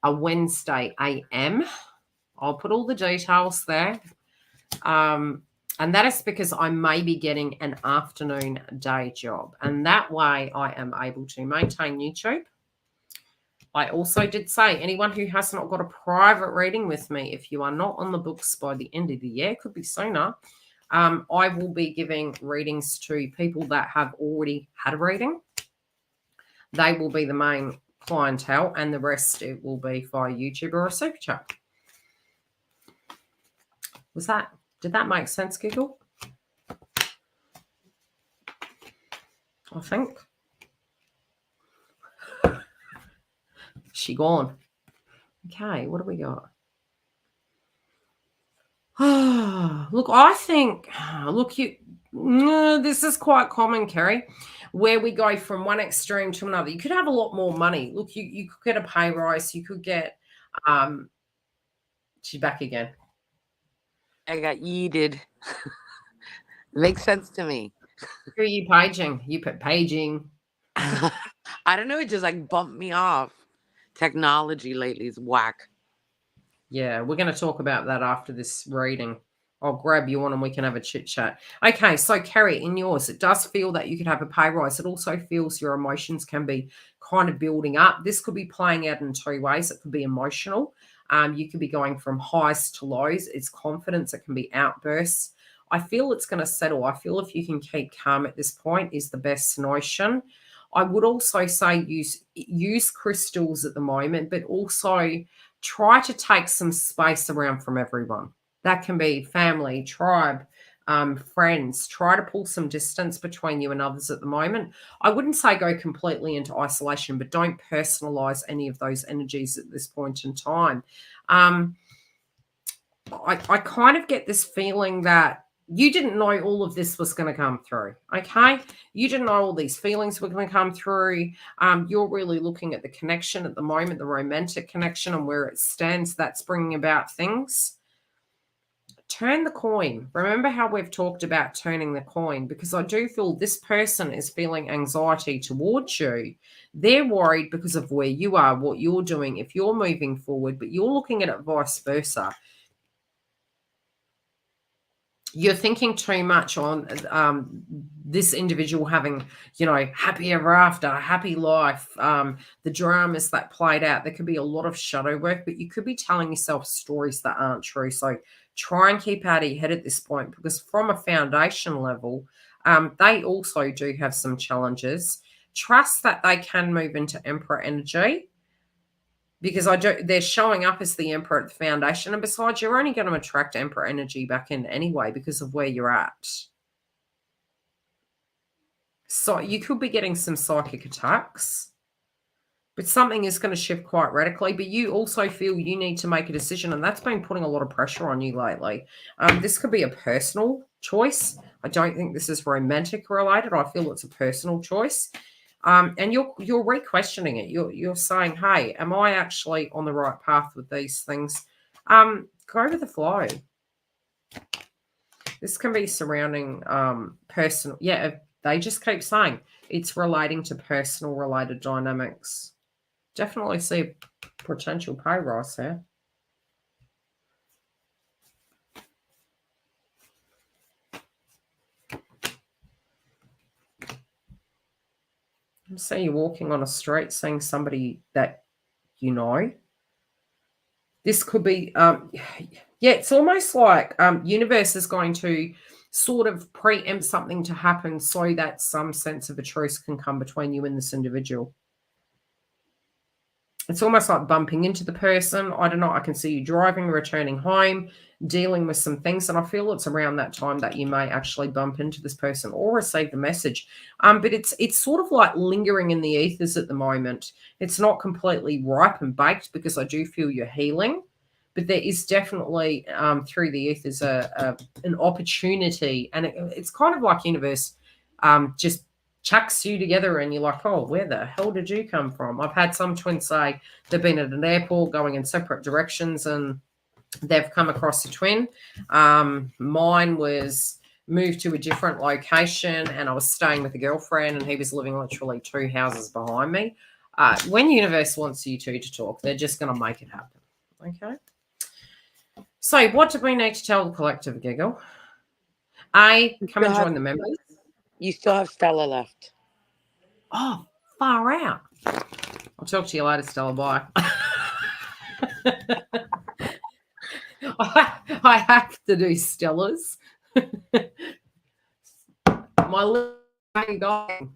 a Wednesday AM. I'll put all the details there. And that is because I may be getting an afternoon day job. And that way I am able to maintain YouTube. I also did say anyone who has not got a private reading with me, if you are not on the books by the end of the year, could be sooner, I will be giving readings to people that have already had a reading. They will be the main clientele and the rest it will be via YouTube or a super chat. Did that make sense, Giggle? I think. She gone. Okay, what do we got? Look, I think, this is quite common, Kerry, where we go from one extreme to another. You could have a lot more money. Look, you could get a pay rise. You could get, she's back again. I got yeeted. Makes sense to me. Who are you paging? You put paging. I don't know. It just like bumped me off. Technology lately is whack. Yeah, we're going to talk about that after this reading. I'll grab you on and we can have a chit chat. Okay, so Kerry, in yours, it does feel that you could have a pay rise. It also feels your emotions can be kind of building up. This could be playing out in two ways. It could be emotional. You could be going from highs to lows. It's confidence. It can be outbursts. I feel it's going to settle. I feel if you can keep calm at this point is the best notion. I would also say use crystals at the moment, but also try to take some space around from everyone. That can be family, tribe, friends. Try to pull some distance between you and others at the moment. I wouldn't say go completely into isolation, but don't personalize any of those energies at this point in time. I kind of get this feeling that you didn't know all of this was going to come through. Okay. You didn't know all these feelings were going to come through. You're really looking at the connection at the moment, the romantic connection and where it stands. That's bringing about things. Turn the coin. Remember how we've talked about turning the coin, because I do feel this person is feeling anxiety towards you. They're worried because of where you are, what you're doing, if you're moving forward, but you're looking at it vice versa. You're thinking too much on this individual having, happy ever after, happy life, the dramas that played out. There could be a lot of shadow work, but you could be telling yourself stories that aren't true. So try and keep out of your head at this point, because from a foundation level, they also do have some challenges. Trust that they can move into Emperor energy, because they're showing up as the Emperor at the foundation. And besides, you're only going to attract Emperor energy back in anyway because of where you're at. So you could be getting some psychic attacks, but something is going to shift quite radically. But you also feel you need to make a decision, and that's been putting a lot of pressure on you lately. This could be a personal choice. I don't think this is romantic related. I feel it's a personal choice. And you're re-questioning it. You're saying, hey, am I actually on the right path with these things? Go with the flow. This can be surrounding personal. Yeah, they just keep saying it's relating to personal related dynamics. Definitely see a potential pay rise here. Say you're walking on a street, seeing somebody that you know. This could be, it's almost like universe is going to sort of preempt something to happen so that some sense of a truce can come between you and this individual. It's almost like bumping into the person. I don't know. I can see you driving, returning home, dealing with some things. And I feel it's around that time that you may actually bump into this person or receive the message. But it's sort of like lingering in the ethers at the moment. It's not completely ripe and baked, because I do feel you're healing. But there is definitely through the ethers an opportunity. And it's kind of like universe just chucks you together and you're like, oh, where the hell did you come from? I've had some twins say they've been at an airport going in separate directions and they've come across a twin. Mine was moved to a different location and I was staying with a girlfriend and he was living literally 2 houses behind me. When universe wants you two to talk, they're just going to make it happen. Okay. So what do we need to tell the collective, Giggle? Come and join the members. You still have Stella left. Oh, far out. I'll talk to you later, Stella. Bye. I have to do Stellas. My little guy.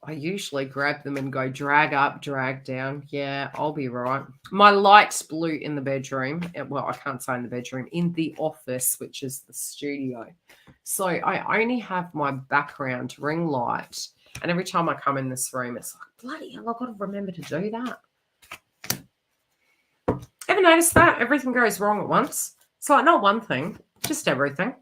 I usually grab them and go drag up, drag down. Yeah, I'll be right. My light's blue in the bedroom. Well, I can't say in the bedroom, in the office, which is the studio. So I only have my background ring light. And every time I come in this room, it's like, bloody hell, I've got to remember to do that. Ever noticed that? Everything goes wrong at once. It's like not one thing, just everything.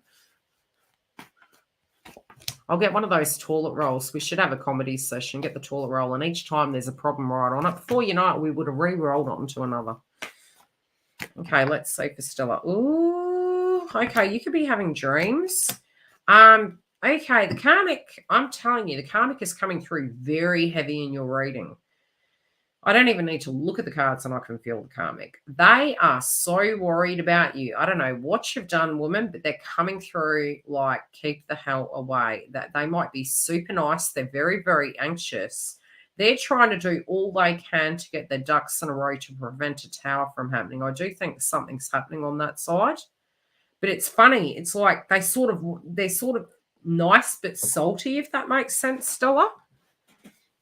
I'll get one of those toilet rolls. We should have a comedy session, get the toilet roll, and each time there's a problem right on it. Before you know it, we would have re-rolled onto another. Okay, let's see for Stella. Ooh, okay, you could be having dreams. Okay, the karmic, I'm telling you, the karmic is coming through very heavy in your reading. I don't even need to look at the cards and I can feel the karmic. They are so worried about you. I don't know what you've done, woman, but they're coming through like, keep the hell away. That they might be super nice. They're very, very anxious. They're trying to do all they can to get their ducks in a row to prevent a tower from happening. I do think something's happening on that side. But it's funny. It's like they're sort of nice but salty, if that makes sense, Stella.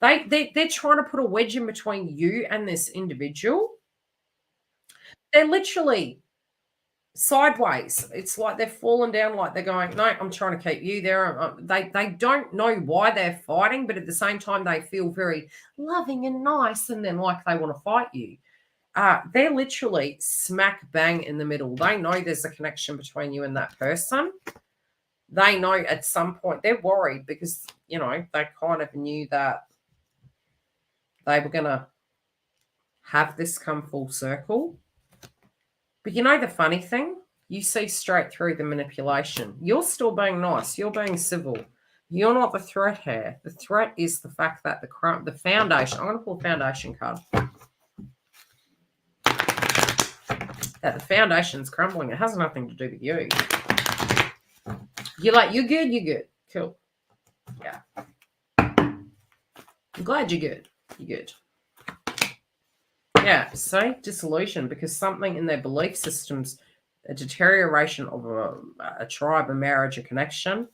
They're trying to put a wedge in between you and this individual. They're literally sideways. It's like they're falling down, like they're going, no, I'm trying to keep you there. They don't know why they're fighting, but at the same time, they feel very loving and nice, and then like they want to fight you. They're literally smack bang in the middle. They know there's a connection between you and that person. They know at some point they're worried because, you know, they kind of knew that they were going to have this come full circle. But you know the funny thing? You see straight through the manipulation. You're still being nice. You're being civil. You're not the threat here. The threat is the fact that the foundation, I'm going to pull a foundation card, that the foundation's crumbling. It has nothing to do with you. You're like, you're good. Cool. Yeah. I'm glad you're good. You're good. Yeah, so disillusion because something in their belief systems, a deterioration of a tribe, a marriage, a connection,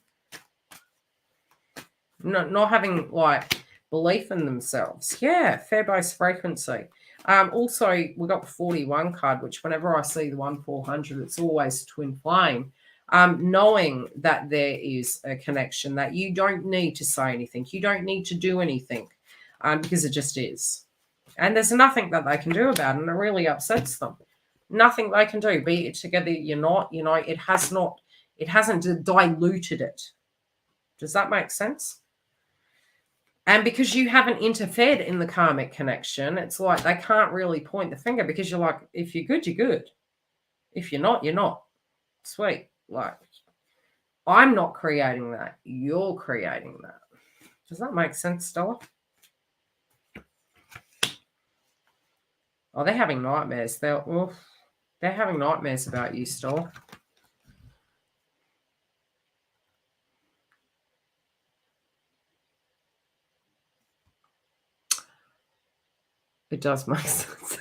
not having like belief in themselves. Yeah, fair-based frequency. Also, we got the 41 card, which whenever I see the 1-400, it's always twin flame. Knowing that there is a connection, that you don't need to say anything, you don't need to do anything, because it just is. And there's nothing that they can do about it, and it really upsets them. Nothing they can do. Be it together, you're not, you know, it hasn't diluted it. Does that make sense? And because you haven't interfered in the karmic connection, it's like they can't really point the finger because you're like, if you're good, you're good. If you're not, you're not. Sweet. Like, I'm not creating that. You're creating that. Does that make sense, Stella? Oh, they're having nightmares. They're having nightmares about you, Stella. It does make sense.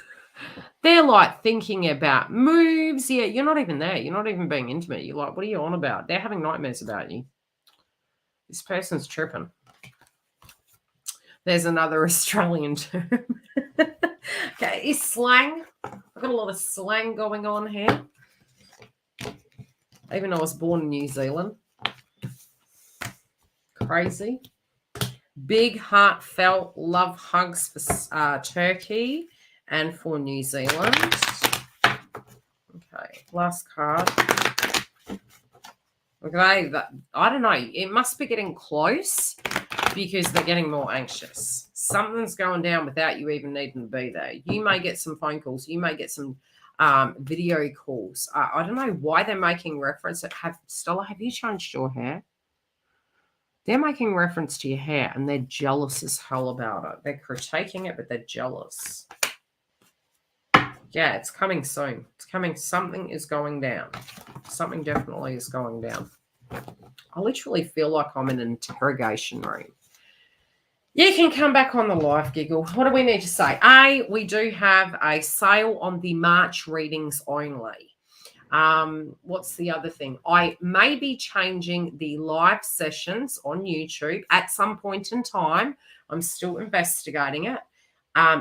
They're like thinking about moves. Yeah, you're not even there. You're not even being intimate. You're like, what are you on about? They're having nightmares about you. This person's tripping. There's another Australian term. Okay, is slang. I've got a lot of slang going on here. Even though I was born in New Zealand. Crazy. Big, heartfelt love hugs for Turkey and for New Zealand. Okay, last card. Okay, I don't know. It must be getting close because they're getting more anxious. Something's going down without you even needing to be there. You may get some phone calls. You may get some video calls. I don't know why they're making reference. Stella, have you changed your hair? They're making reference to your hair and they're jealous as hell about it. They're critiquing it, but they're jealous. Yeah, it's coming soon. It's coming. Something is going down. Something definitely is going down. I literally feel like I'm in an interrogation room. You can come back on the live, Giggle. What do we need to say? We do have a sale on the March readings only. What's the other thing? I may be changing the live sessions on YouTube at some point in time. I'm still investigating it,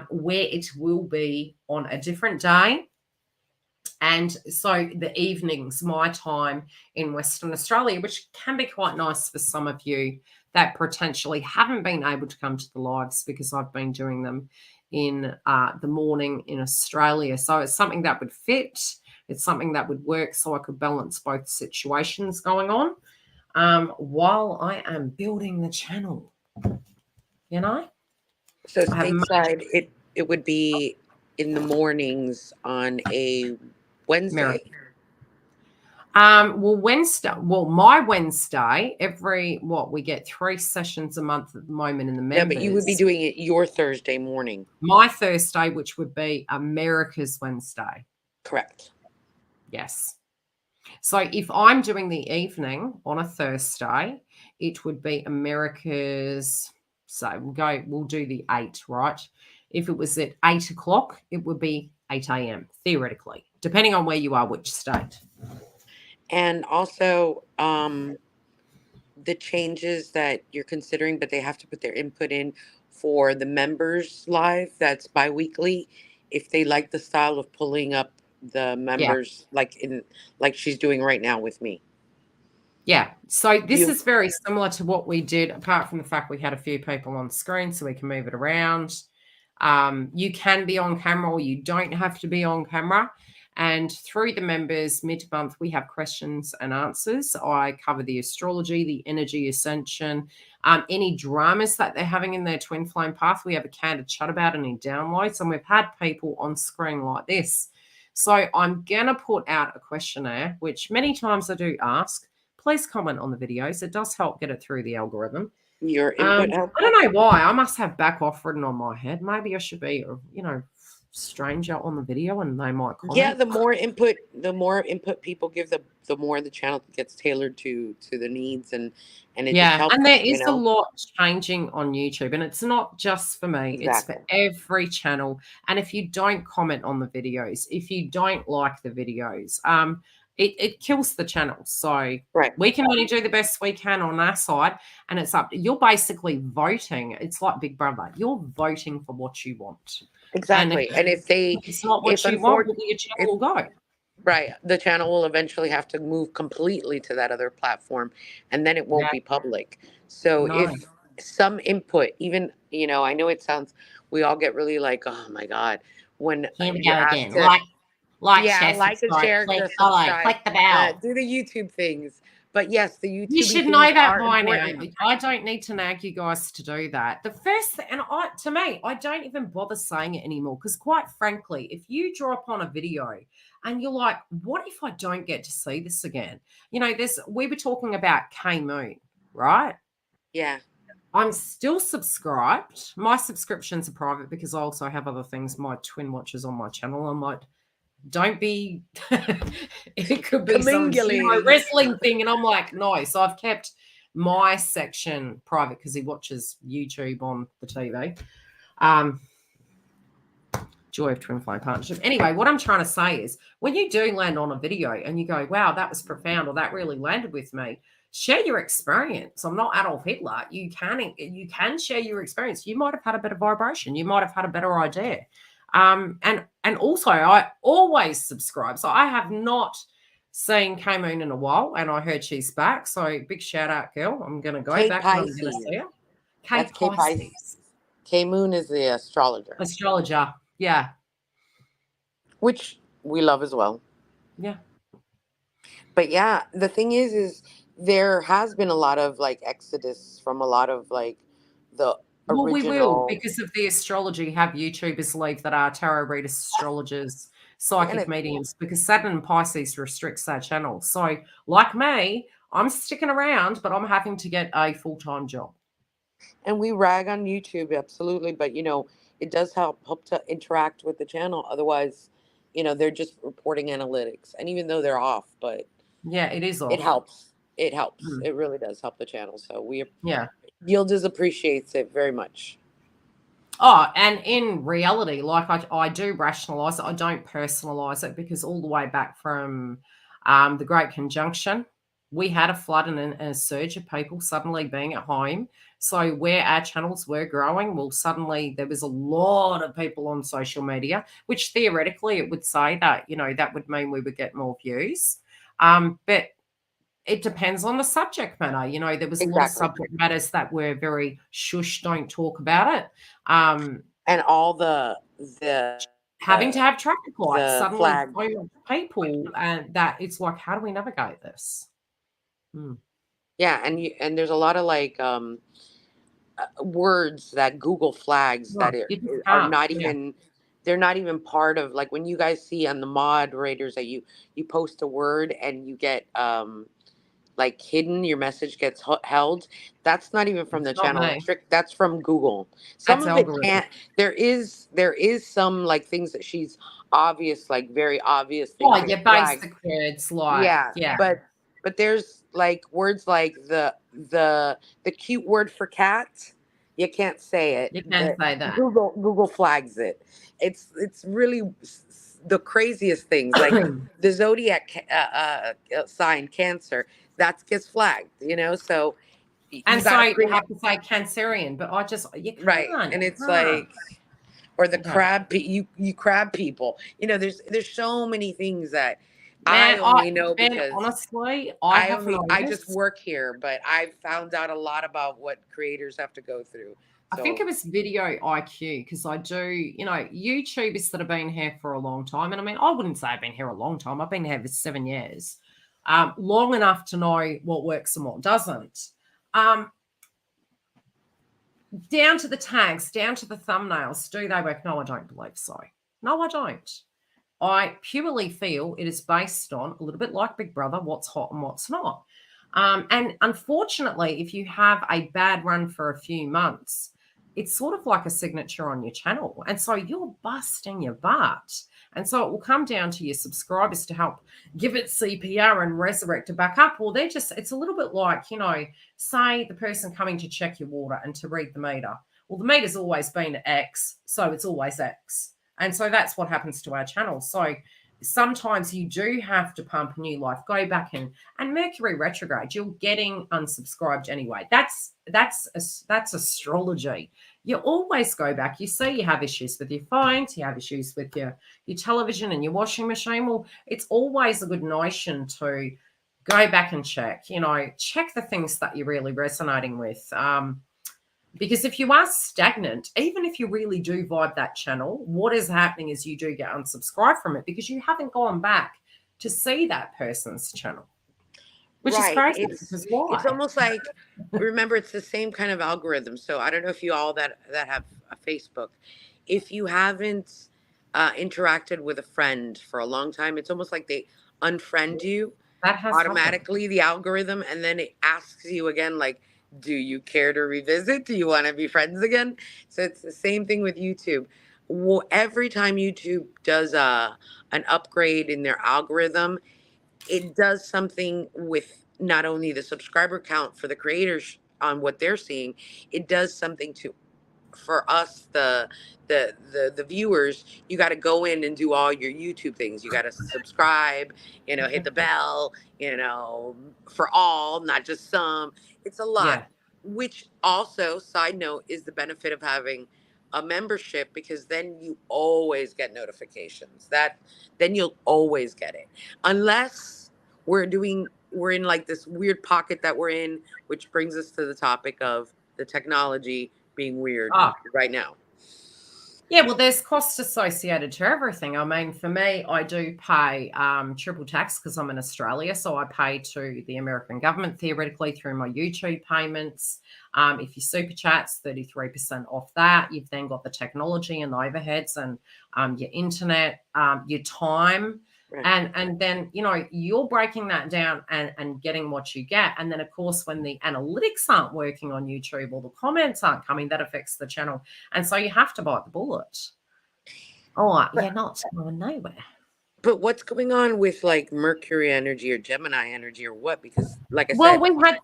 where it will be on a different day. And so the evenings, my time in Western Australia, which can be quite nice for some of you that potentially haven't been able to come to the lives because I've been doing them in the morning in Australia. So it's something that would fit. It's something that would work so I could balance both situations going on while I am building the channel, you know? So stateside, it would be in the mornings on a Wednesday. My Wednesday, we get 3 sessions a month at the moment in the members. Yeah, but you would be doing it your Thursday morning. My Thursday, which would be America's Wednesday. Correct. Yes. So if I'm doing the evening on a Thursday, it would be America's. So we'll do the 8, right? If it was at 8 o'clock, it would be 8 a.m. theoretically, depending on where you are, which state. And also, the changes that you're considering, but they have to put their input in for the members live that's bi-weekly. If they like the style of pulling up the Yeah. members like she's doing right now with me. Yeah. So this You is very similar to what we did, apart from the fact we had a few people on screen so we can move it around. You can be on camera or you don't have to be on camera. And through the members mid-month, we have questions and answers. I cover the astrology, the energy ascension, any dramas that they're having in their twin flame path. We have a candid chat about any downloads, and we've had people on screen like this. So I'm going to put out a questionnaire, which many times I do ask. Please comment on the videos. It does help get it through the algorithm. your input help. I don't know why. I must have back off written on my head. Maybe I should be, stranger on the video and they might comment. Yeah, the more input people give, the more the channel gets tailored to the needs, and it just Yeah, helps, and there you is a know. lot changing on YouTube, and it's not just for me, it's for Exactly. every channel. And if you don't comment on the videos, if you don't like the videos, it kills the channel. So Right. we can only do the best we can on our side, and it's up. You're basically voting. It's like Big Brother. You're voting for what you want. And Exactly. And if it's not what if you want, unfortunately, your channel if will go. right, the channel will eventually have to move completely to that other platform, and then it won't Yeah, be public. So no. if some input, even, I know it sounds, we all get really like, oh my God, when Here we you're go asked again. to, Like, yeah, share, like and subscribe, share, click just follow, subscribe, click the bell. do the YouTube things. But yes, the You YouTubey should things know that are by now. important. I don't need to nag you guys to do that. The first thing, and to me, I don't even bother saying it anymore because, quite frankly, if you drop on a video and you're like, "What if I don't get to see this again?" We were talking about K Moon, right? Yeah. I'm still subscribed. My subscriptions are private because I also have other things. My twin watches on my channel. I'm like, don't be. It could be some Commingling. wrestling thing, and I'm like, no. So I've kept my section private because he watches YouTube on the TV. Joy of twin flame partnership. Anyway, what I'm trying to say is, when you do land on a video and you go, "Wow, that was profound," or "That really landed with me," share your experience. I'm not Adolf Hitler. You can share your experience. You might have had a better vibration. You might have had a better idea. And also, I always subscribe. So I have not seen K Moon in a while, and I heard she's back. So big shout out, girl. I'm going to go K back and I'm going to Pisces. see her. K That's K Pisces. Pisces, K Moon is the astrologer, astrologer. Yeah, which we love as well. yeah. But yeah, the thing is there has been a lot of like exodus from a lot of like the Well, we will, original. because of the astrology, have YouTubers leave that are tarot readers, astrologers, and psychic it, mediums, because Saturn and Pisces restricts their channel. So, like me, I'm sticking around, but I'm having to get a full-time job. and we rag on YouTube, absolutely, but it does help to interact with the channel. Otherwise, they're just reporting analytics, and even though they're off, but Yeah, it is it off. helps. It helps. Mm, It really does help the channel. So yeah. Yildiz appreciates it very much. Oh, and in reality, like I do rationalize it. I don't personalize it because all the way back from the Great Conjunction, we had a flood and a surge of people suddenly being at home. So where our channels were growing, well, suddenly there was a lot of people on social media, which theoretically it would say that, that would mean we would get more views. But it depends on the subject matter. There was a lot of Exactly. subject matters that were very shush, don't talk about it. Um, And all the Having to have traffic lights the suddenly flag. for people, and that it's like, how do we navigate this? Yeah, and there's a lot of like words that Google flags Well, that you just are can't. not Yeah, even, they're not even part of, like, when you guys see on the moderators that you post a word and you get like hidden, your message gets held. That's not even from it's the not channel. me. That's from Google. Some That's of it algorithm. can't. There is some like things that she's obvious, like very obvious things Oh, that your get flagged. basic words like, Yeah, yeah, but there's like words like the cute word for cat. You can't say it. you can say that. Google flags it. It's really the craziest things, like the zodiac sign Cancer, that gets flagged, so And you got so to they create, have to say Cancerian, but you right, can't. and You it's can't. like, or the Okay. you crab people, there's so many things that I Man, only know Ben, because honestly, I have I just noticed. work here, but I've found out a lot about what creators have to go through. I think it So was video IQ because I do, YouTubers that have been here for a long time. And I mean, I wouldn't say I've been here a long time. I've been here for 7 years, long enough to know what works and what doesn't. Down to the tags, down to the thumbnails, do they work? No, I don't believe so. No, I don't. I purely feel it is based on a little bit like Big Brother, what's hot and what's not. And unfortunately, if you have a bad run for a few months, it's sort of like a signature on your channel. And so you're busting your butt. And so it will come down to your subscribers to help give it CPR and resurrect it back up. Or it's a little bit like, say the person coming to check your water and to read the meter. Well, the meter's always been at X, so it's always X. And so that's what happens to our channel. So sometimes you do have to pump new life, go back and Mercury retrograde, you're getting unsubscribed anyway. That's astrology. You always go back. You see you have issues with your phones, you have issues with your television and your washing machine. Well, it's always a good notion to go back and check, check the things that you're really resonating with. Because if you are stagnant, even if you really do vibe that channel, what is happening is you do get unsubscribed from it because you haven't gone back to see that person's channel, which is right, crazy. it's Because it's why? almost like, remember, it's the same kind of algorithm. So I don't know if you all that have a Facebook, if you haven't interacted with a friend for a long time, it's almost like they unfriend you That has happened. automatically, the algorithm, and then it asks you again, like, do you care to revisit? Do you want to be friends again? So it's the same thing with YouTube. Every time YouTube does an upgrade in their algorithm, it does something with not only the subscriber count for the creators on what they're seeing, it does something to, for us, the viewers. You got to go in and do all your YouTube things. You got to subscribe, hit the bell, for all, not just some. It's a lot. Yeah. Which also, side note, is the benefit of having a membership, because then you always get notifications. Then you'll always get it, unless we're in like this weird pocket that we're in, which brings us to the topic of the technology being weird Ah, right now. yeah, well, there's costs associated to everything. I mean, for me, I do pay triple tax because I'm in Australia. So I pay to the American government theoretically through my YouTube payments. If you super chats, 33% off that. You've then got the technology and the overheads and your internet, your time. Right. And then, you're breaking that down and getting what you get. And then, of course, when the analytics aren't working on YouTube or the comments aren't coming, that affects the channel. And so you have to bite the bullet. Oh, But you're not going nowhere. but what's going on with like Mercury energy or Gemini energy or what? Because like I Well, said, we had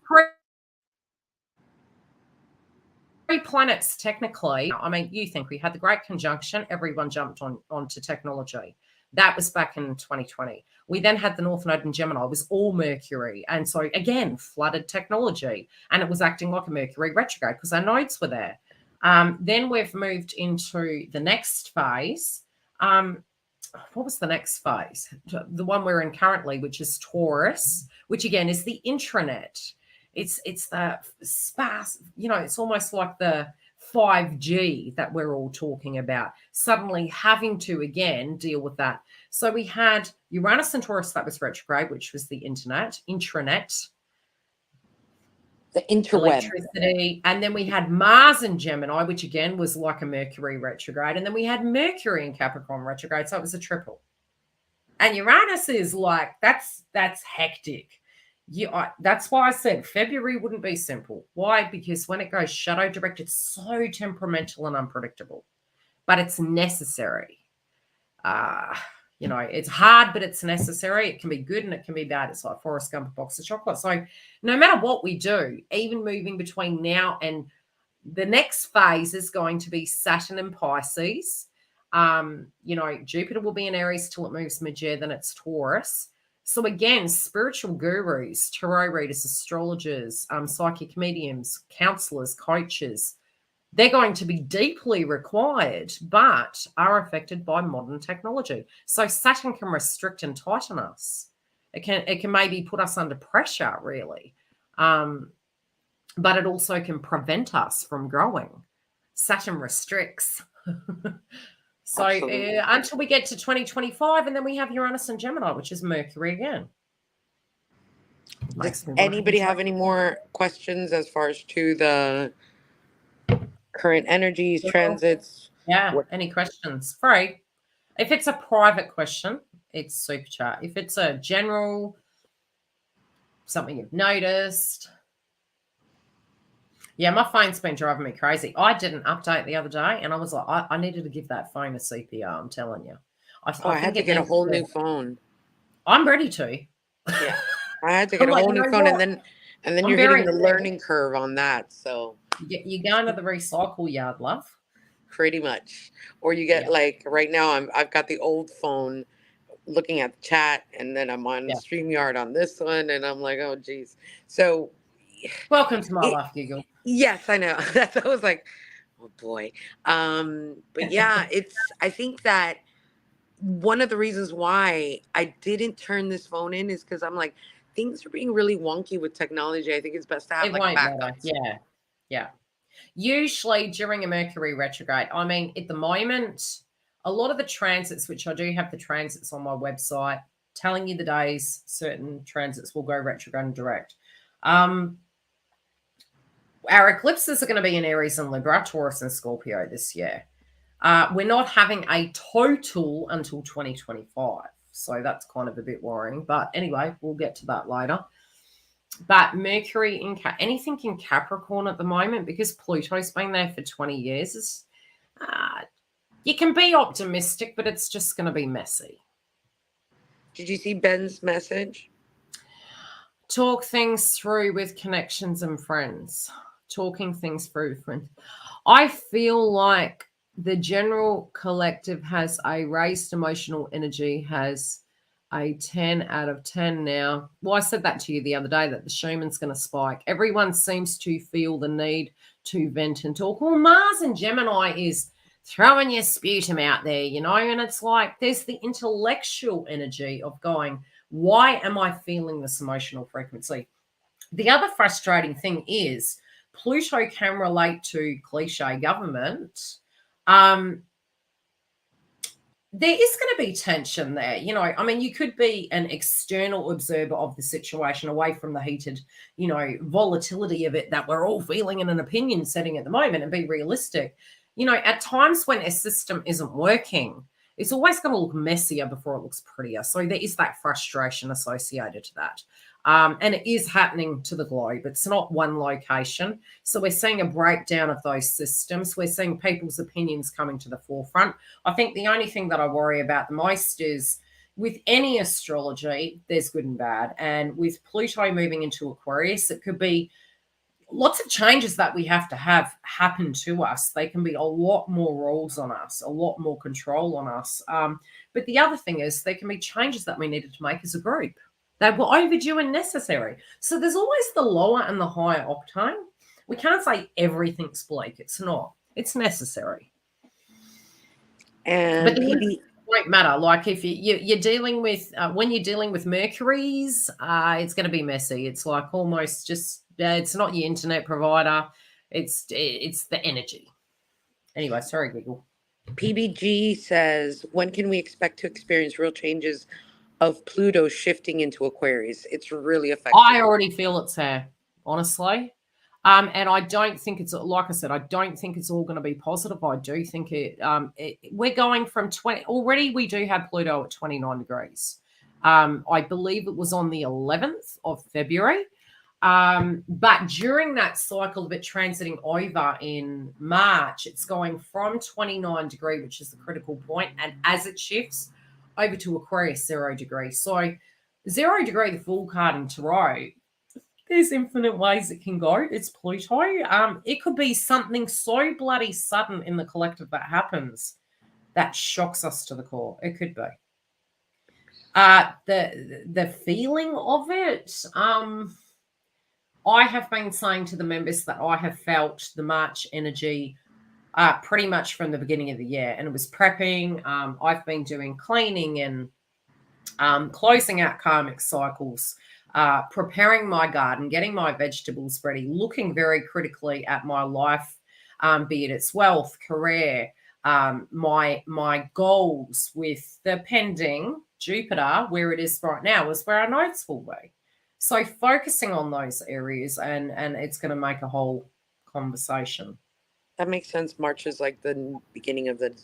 three planets technically. I mean, you think we had the Great Conjunction, everyone jumped onto technology. That was back in 2020. We then had the North Node in Gemini. It was all Mercury. And so, again, flooded technology. And it was acting like a Mercury retrograde because our nodes were there. Then we've moved into the next phase. What was the next phase? The one we're in currently, which is Taurus, which again is the intranet. It's the sparse, it's almost like the 5G that we're all talking about, suddenly having to again deal with that. So we had Uranus and Taurus that was retrograde, which was the intranet, the interweb. electricity. And then we had Mars in Gemini, which again was like a Mercury retrograde. And then we had Mercury in Capricorn retrograde. So it was a triple. And Uranus is like, that's hectic. That's why I said February wouldn't be simple. Why? Because when it goes shadow direct, it's so temperamental and unpredictable, but it's necessary. It's hard, but it's necessary. It can be good and it can be bad. It's like Forrest Gump, a box of chocolate. So no matter what we do, even moving between now and the next phase is going to be Saturn and Pisces. Jupiter will be in Aries till it moves mid-year, then it's Taurus. So again, spiritual gurus, tarot readers, astrologers, psychic mediums, counselors, coaches, they're going to be deeply required, but are affected by modern technology. So Saturn can restrict and tighten us. It can maybe put us under pressure, really. But it also can prevent us from growing. Saturn restricts. So until we get to 2025, and then we have Uranus and Gemini, which is Mercury again. Does anybody have any more questions as far as to the current energies, transits? Yeah, any questions? Free. If it's a private question, it's super chat. If it's a general, something you've noticed. Yeah, my phone's been driving me crazy. I did an update the other day, and I was like, I needed to give that phone a CPR, I'm telling you. I had to get a whole new phone. I'm ready to. Yeah, I had to get a whole new phone, and then you're hitting the learning curve on that. So you go into the recycle yard, love. Pretty much. Or you get like right now I've got the old phone looking at the chat, and then I'm on StreamYard on this one, and I'm like, oh geez. So welcome to my life, Google. Yes, I know. I was like, oh boy. But yeah, I think that one of the reasons why I didn't turn this phone in is because I'm like, things are being really wonky with technology. I think it's best to have like a backup. Yeah. Usually during a Mercury retrograde, I mean, at the moment, a lot of the transits, which I do have the transits on my website, telling you the days certain transits will go retrograde and direct. Our eclipses are going to be in Aries and Libra, Taurus and Scorpio this year. We're not having a total until 2025. So that's kind of a bit worrying. But anyway, we'll get to that later. But Mercury in anything in Capricorn at the moment, because Pluto's been there for 20 years, you can be optimistic, but it's just going to be messy. Did you see Ben's message? Talk things through with connections and friends. Talking things through with friends. I feel like the general collective has a raised emotional energy, has a 10 out of 10 now. Well, I said that to you the other day, that the Schumann's going to spike. Everyone seems to feel the need to vent and talk. Well, Mars and Gemini is throwing your sputum out there, and it's like there's the intellectual energy of going, why am I feeling this emotional frequency? The other frustrating thing is Pluto can relate to cliche government. There is going to be tension there. I mean, you could be an external observer of the situation away from the heated, volatility of it that we're all feeling in an opinion setting at the moment, and be realistic. At times when a system isn't working, it's always going to look messier before it looks prettier. So there is that frustration associated to that. And it is happening to the globe. It's not one location. So we're seeing a breakdown of those systems. We're seeing people's opinions coming to the forefront. I think the only thing that I worry about the most is with any astrology, there's good and bad. And with Pluto moving into Aquarius, it could be lots of changes that we have to have happen to us. They can be a lot more rules on us, a lot more control on us. But the other thing is there can be changes that we needed to make as a group. They were overdue and necessary. So there's always the lower and the higher octane. We can't say everything's bleak. It's not. It's necessary. But it won't matter. Like if you're dealing with, when you're dealing with Mercuries, it's going to be messy. It's like almost just, it's not your internet provider. It's the energy. Anyway, sorry, Giggle. PBG says, when can we expect to experience real changes of Pluto shifting into Aquarius? It's really effective. I already feel it's there, honestly. And I don't think it's, like I said, I don't think it's all going to be positive. I do think we're going from 20, already we do have Pluto at 29 degrees. I believe it was on the 11th of February. But during that cycle of it transiting over in March, it's going from 29 degree, which is the critical point, and as it shifts over to Aquarius 0 degrees. So 0 degree, the full card in tarot, there's infinite ways it can go. It's Pluto. It could be something so bloody sudden in the collective that happens that shocks us to the core. It could be. The feeling of it, I have been saying to the members that I have felt the March energy pretty much from the beginning of the year, and it was prepping. I've been doing cleaning and closing out karmic cycles, preparing my garden, getting my vegetables ready, looking very critically at my life, be it its wealth, career, my goals with the pending Jupiter, where it is right now, is where our nodes will be. So focusing on those areas, and it's going to make a whole conversation. That makes sense. March is like the beginning of the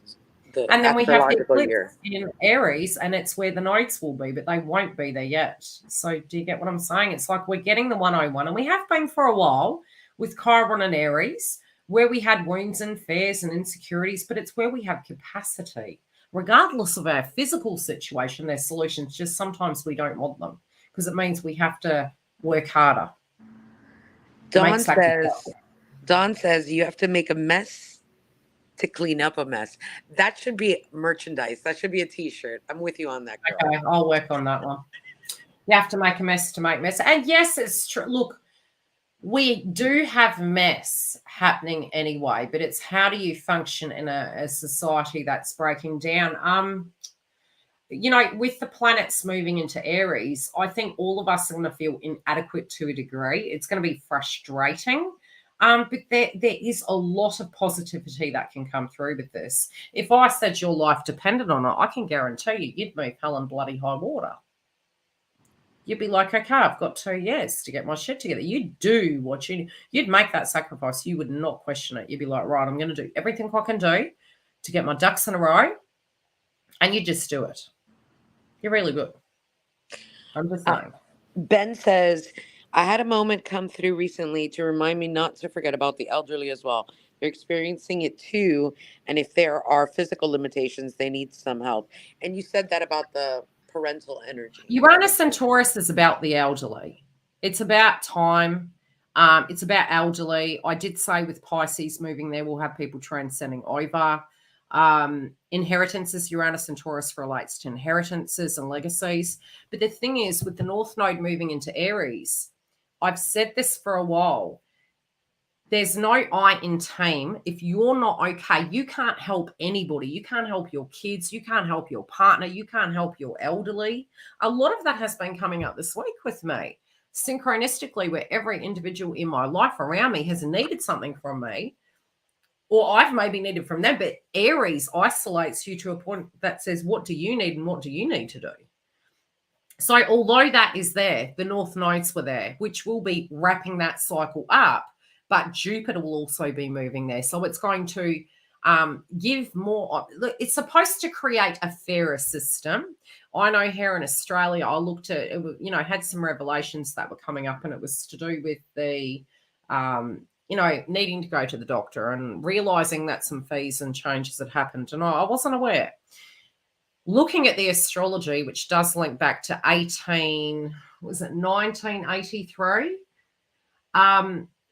And then we have the astrological eclipse year. in Aries, and it's where the nodes will be, but they won't be there yet. So do you get what I'm saying? It's like we're getting the 101, and we have been for a while with Chiron and Aries, where we had wounds and fears and insecurities, but it's where we have capacity. Regardless of our physical situation, there's solutions, just sometimes we don't want them because it means we have to work harder. Dawn says you have to make a mess to clean up a mess. That should be merchandise. That should be a t-shirt. I'm with you on that, girl. Okay, I'll work on that one. You have to make a mess to make mess. And yes, it's true. Look, we do have mess happening anyway, but it's how do you function in a society that's breaking down? With the planets moving into Aries, I think all of us are going to feel inadequate to a degree. It's going to be frustrating. But there is a lot of positivity that can come through with this. If I said your life depended on it, I can guarantee you, you'd move hell and bloody high water. You'd be like, okay, I've got 2 years to get my shit together. You'd do what you'd make that sacrifice. You would not question it. You'd be like, right, I'm going to do everything I can do to get my ducks in a row. And you just do it. You're really good. I'm just saying. Ben says, I had a moment come through recently to remind me not to forget about the elderly as well. They're experiencing it too. And if there are physical limitations, they need some help. And you said that about the parental energy. Uranus and Taurus is about the elderly. It's about time. It's about elderly. I did say with Pisces moving there, we'll have people transcending over. Inheritances, Uranus and Taurus relates to inheritances and legacies. But the thing is, with the North Node moving into Aries, I've said this for a while, there's no I in team. If you're not okay, you can't help anybody. You can't help your kids. You can't help your partner. You can't help your elderly. A lot of that has been coming up this week with me, synchronistically, where every individual in my life around me has needed something from me, or I've maybe needed from them. But Aries isolates you to a point that says, what do you need and what do you need to do? So although that is there, the North Nodes were there, which will be wrapping that cycle up, but Jupiter will also be moving there. So it's going to give more. Look, it's supposed to create a fairer system. I know here in Australia, I looked at, had some revelations that were coming up, and it was to do with the, needing to go to the doctor and realizing that some fees and changes had happened. And I wasn't aware. Looking at the astrology, which does link back to 1983?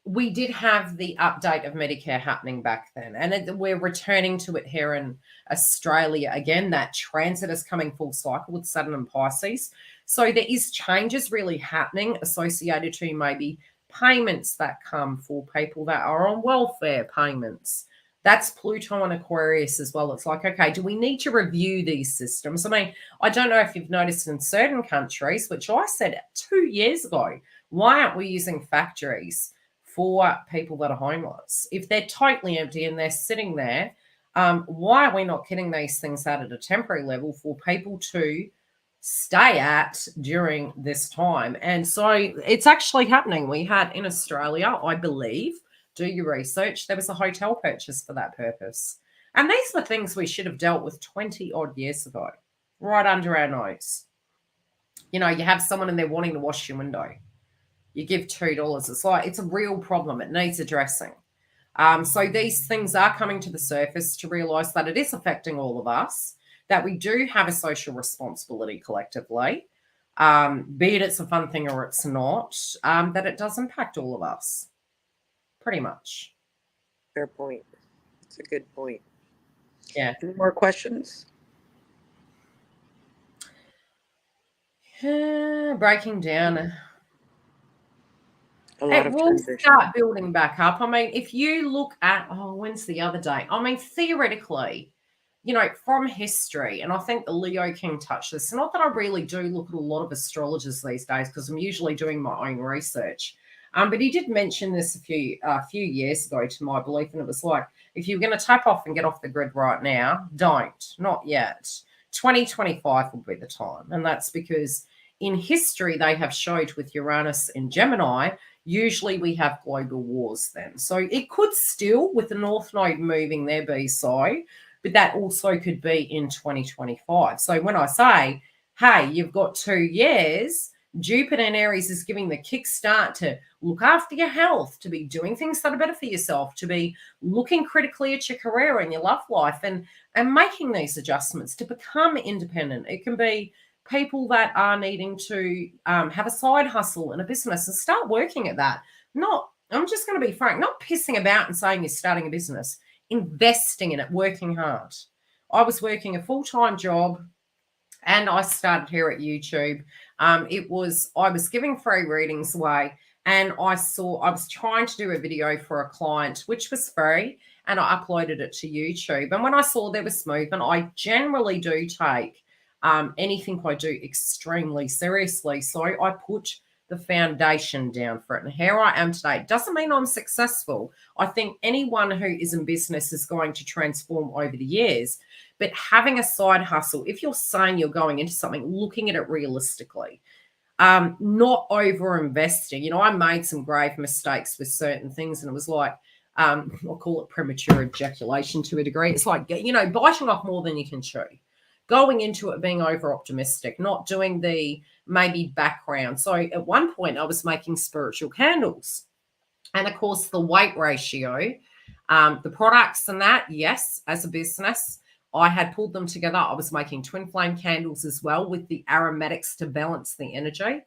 We did have the update of Medicare happening back then, and we're returning to it here in Australia again. That transit is coming full cycle with Saturn and Pisces. So there is changes really happening associated to maybe payments that come for people that are on welfare payments. That's Pluto and Aquarius as well. It's like, okay, do we need to review these systems? I mean, I don't know if you've noticed in certain countries, which I said 2 years ago, why aren't we using factories for people that are homeless? If they're totally empty and they're sitting there, why are we not getting these things out at a temporary level for people to stay at during this time? And so it's actually happening. We had in Australia, I believe, do your research, there was a hotel purchase for that purpose. And these were things we should have dealt with 20 odd years ago, right under our nose. You have someone in there wanting to wash your window. You give $2. It's a real problem. It needs addressing. So these things are coming to the surface to realize that it is affecting all of us, that we do have a social responsibility collectively, be it it's a fun thing or it's not, that it does impact all of us. Pretty much. Fair point. It's a good point. Yeah. Any more questions? Breaking down. A lot It of will transition. start building back up. I mean, if you look at, when's the other day? I mean, theoretically, from history, and I think the Leo King touched this. Not that I really do look at a lot of astrologers these days because I'm usually doing my own research. But he did mention this a few years ago to my belief, and it was like, if you're going to tap off and get off the grid right now, don't, not yet. 2025 will be the time, and that's because in history they have showed with Uranus and Gemini. Usually we have global wars then. So it could still, with the North Node moving there, be so, but that also could be in 2025. So when I say, hey, you've got 2 years, Jupiter in Aries is giving the kickstart to look after your health, to be doing things that are better for yourself, to be looking critically at your career and your love life and making these adjustments to become independent. It can be people that are needing to have a side hustle and a business and start working at that. Not, I'm just going to be frank, not pissing about and saying you're starting a business, investing in it, working hard. I was working a full-time job and I started here at YouTube. I was giving free readings away and I was trying to do a video for a client, which was free, and I uploaded it to YouTube. And when I saw there was movement, I generally do take anything I do extremely seriously. So I put the foundation down for it. And here I am today. It doesn't mean I'm successful. I think anyone who is in business is going to transform over the years. But having a side hustle, if you're saying you're going into something, looking at it realistically, not over investing. I made some grave mistakes with certain things, and it was like, I'll call it premature ejaculation to a degree. It's like, biting off more than you can chew. Going into it being over optimistic, not doing the maybe background. So at one point I was making spiritual candles. And of course, the weight ratio, the products and that, yes, as a business, I had pulled them together. I was making twin flame candles as well with the aromatics to balance the energy.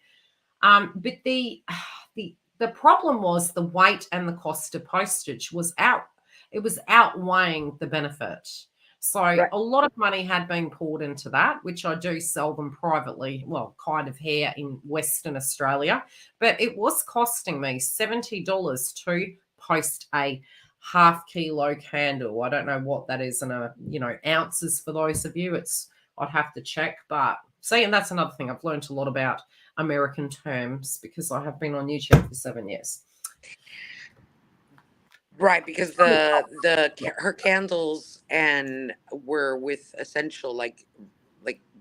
But the problem was the weight and the cost of postage was outweighing the benefit. So Right. a lot of money had been poured into that, which I do sell them privately, well, kind of here in Western Australia. But it was costing me $70 to post a half kilo candle. I don't know what that is in ounces for those of you. I'd have to check. But see, and that's another thing. I've learned a lot about American terms because I have been on YouTube for 7 years. Right, because her candles and were with essential like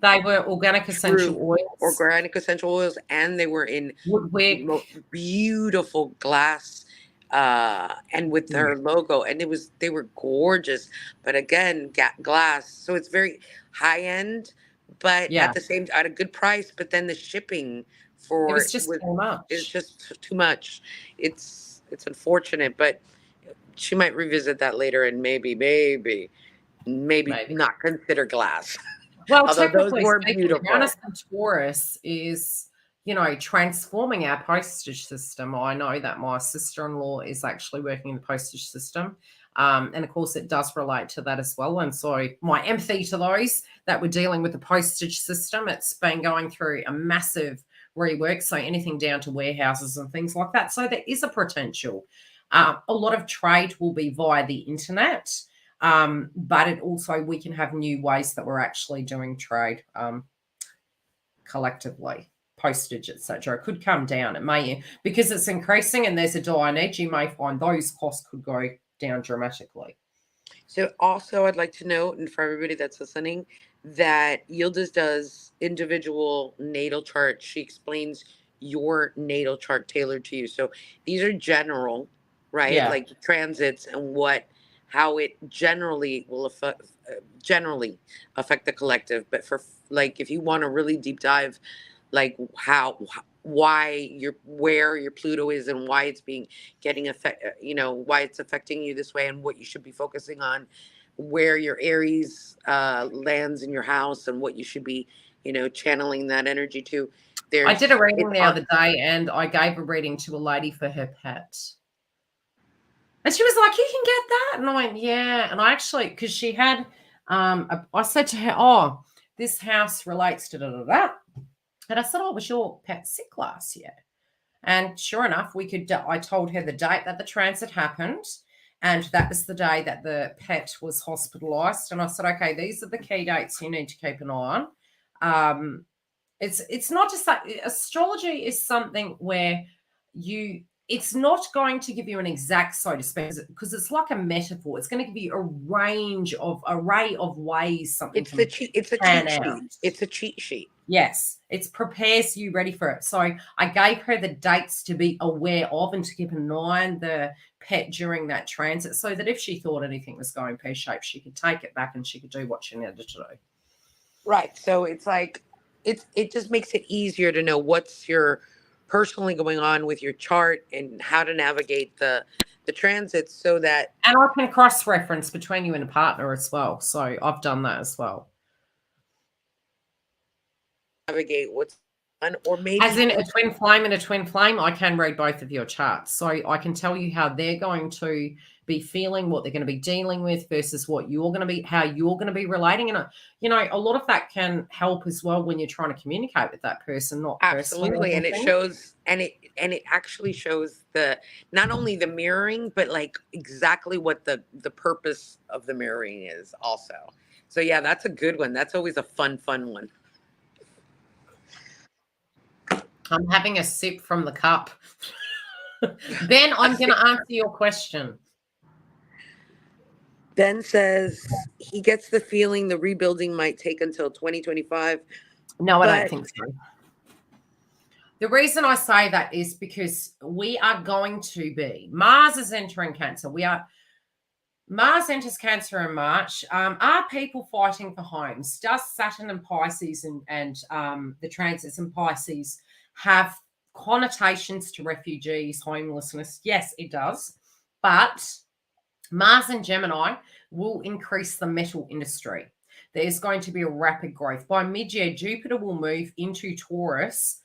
they were organic essential oils, and they were in woodwick, beautiful glass, and with her logo, and they were gorgeous. But again, glass, so it's very high end, but at the same at a good price. But then the shipping it was just too much. It's just too much. It's unfortunate, but she might revisit that later and maybe not consider glass. Well, although those technically were speaking, beautiful. Uranus and Taurus is, transforming our postage system. I know that my sister-in-law is actually working in the postage system. And of course, it does relate to that as well. And so my empathy to those that were dealing with the postage system, it's been going through a massive rework. So anything down to warehouses and things like that. So there is a potential. A lot of trade will be via the internet. But it also, we can have new ways that we're actually doing trade collectively. Postage, etc. It could come down. It may, because it's increasing and there's a dire need, you may find those costs could go down dramatically. So also I'd like to note, and for everybody that's listening, that Yildiz does individual natal charts. She explains your natal chart tailored to you. So these are general, right? Yeah. Like transits and how it generally will affect the collective. But for like, if you want a really deep dive, like where your Pluto is and why it's why it's affecting you this way and what you should be focusing on, where your Aries lands in your house and what you should be, channeling that energy to. I did a reading the other day and I gave a reading to a lady for her pet. And she was like, you can get that? And I went, yeah. And I actually, because she had I said to her, oh, this house relates to da-da-da. And I said, oh, was your pet sick last year? And sure enough, I told her the date that the transit happened. And that was the day that the pet was hospitalized. And I said, okay, these are the key dates you need to keep an eye on. It's not just that astrology is something where it's not going to give you an exact, so to speak, because it's like a metaphor. It's going to give you a array of ways something It's can it's a pan cheat out. sheet. It's a cheat sheet. Yes, it prepares you ready for it. So I gave her the dates to be aware of and to keep an eye on the pet during that transit, so that if she thought anything was going pear-shaped, she could take it back and she could do what she needed to do. Right. So it's like it just makes it easier to know what's your personally going on with your chart and how to navigate the transits so that And I can cross-reference between you and a partner as well. So I've done that as well. navigate what's on, or maybe As in a twin flame and a twin flame, I can read both of your charts. So I can tell you how they're going to be feeling, what they're going to be dealing with versus what you're going to be, how you're going to be relating. And, a lot of that can help as well when you're trying to communicate with that person, not personally. absolutely, and it shows, and it actually shows not only the mirroring, but like exactly what the purpose of the mirroring is also. So yeah, that's a good one. That's always a fun one. I'm having a sip from the cup. Ben, I'm going to answer your question. Ben says he gets the feeling the rebuilding might take until 2025. No, I don't think so. The reason I say that is because we are going to be, Mars is entering Cancer. Mars enters Cancer in March. Are people fighting for homes? Does Saturn and Pisces and the transits in Pisces have connotations to refugees, homelessness? Yes, it does. But Mars and Gemini will increase the metal industry. There's going to be a rapid growth. By mid-year, Jupiter will move into Taurus,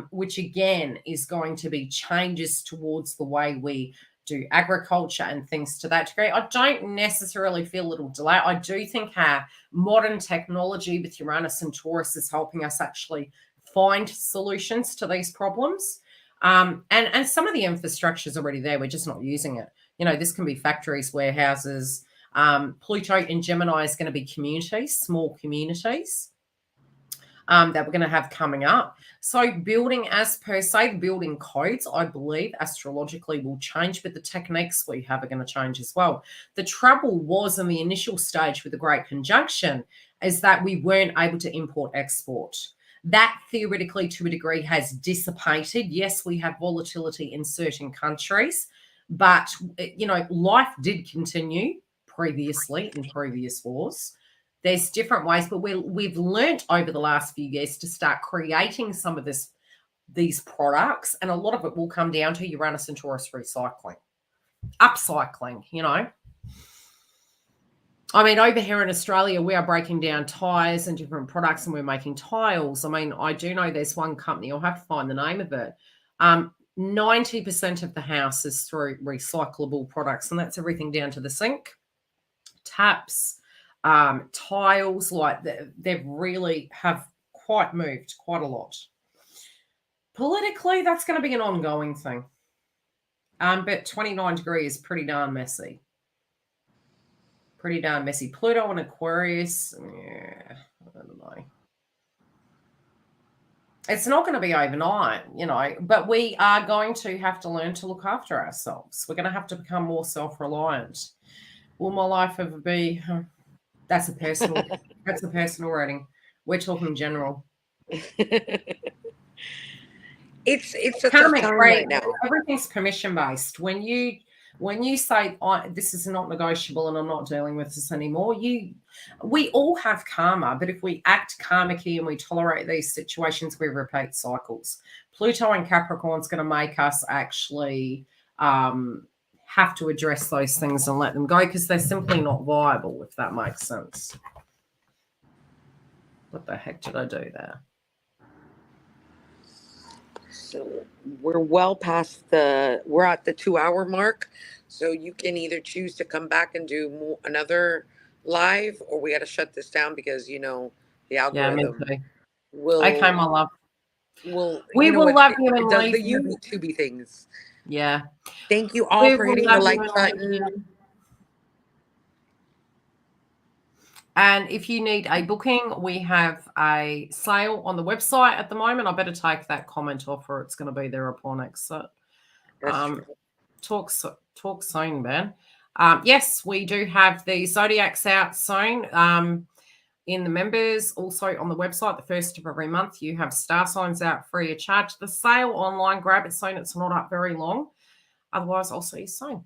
which again is going to be changes towards the way we do agriculture and things to that degree. I don't necessarily feel it'll delay. I do think our modern technology with Uranus and Taurus is helping us actually find solutions to these problems. And some of the infrastructure is already there. We're just not using it. This can be factories, warehouses. Pluto in Gemini is going to be communities, small communities that we're going to have coming up. So building as per se, the building codes, I believe, astrologically will change, but the techniques we have are going to change as well. The trouble was in the initial stage with the Great Conjunction is that we weren't able to import-export. That theoretically, to a degree, has dissipated. Yes, we have volatility in certain countries, but, life did continue previously in previous wars. There's different ways, but we've learnt over the last few years to start creating some of these products, and a lot of it will come down to Uranus and Taurus recycling, upcycling, I mean, over here in Australia, we are breaking down tyres and different products, and we're making tiles. I mean, I do know there's one company, I'll have to find the name of it. 90% of the house is through recyclable products, and that's everything down to the sink, taps, tiles. Like they've really have quite moved quite a lot. Politically, that's going to be an ongoing thing. But 29 degrees is pretty darn messy. Pretty darn messy. Pluto and Aquarius, yeah, I don't know. It's not going to be overnight, but we are going to have to learn to look after ourselves. We're going to have to become more self-reliant. Will my life ever be? That's a personal reading. We're talking general. It's a tough time right now. Everything's permission based. When you say this is not negotiable and I'm not dealing with this anymore, we all have karma, but if we act karmic-y and we tolerate these situations, we repeat cycles. Pluto and Capricorn's going to make us actually have to address those things and let them go because they're simply not viable, if that makes sense. What the heck did I do there? So we're well past we're at the 2-hour mark. So you can either choose to come back and do another live, or we got to shut this down because the Yeah, me algorithm too. Okay, will my love. will We will it, love you it and does leave the you. YouTubey things. Yeah. Thank you all We for will hitting the love you like and leave you. button. And if you need a booking, we have a sale on the website at the moment. I better take that comment off or it's going to be there upon exit. That's true. Talk soon, Ben. Yes, we do have the zodiacs out soon. In the members, also on the website, the first of every month, you have star signs out free of charge. The sale online, grab it soon. It's not up very long. Otherwise, I'll see you soon.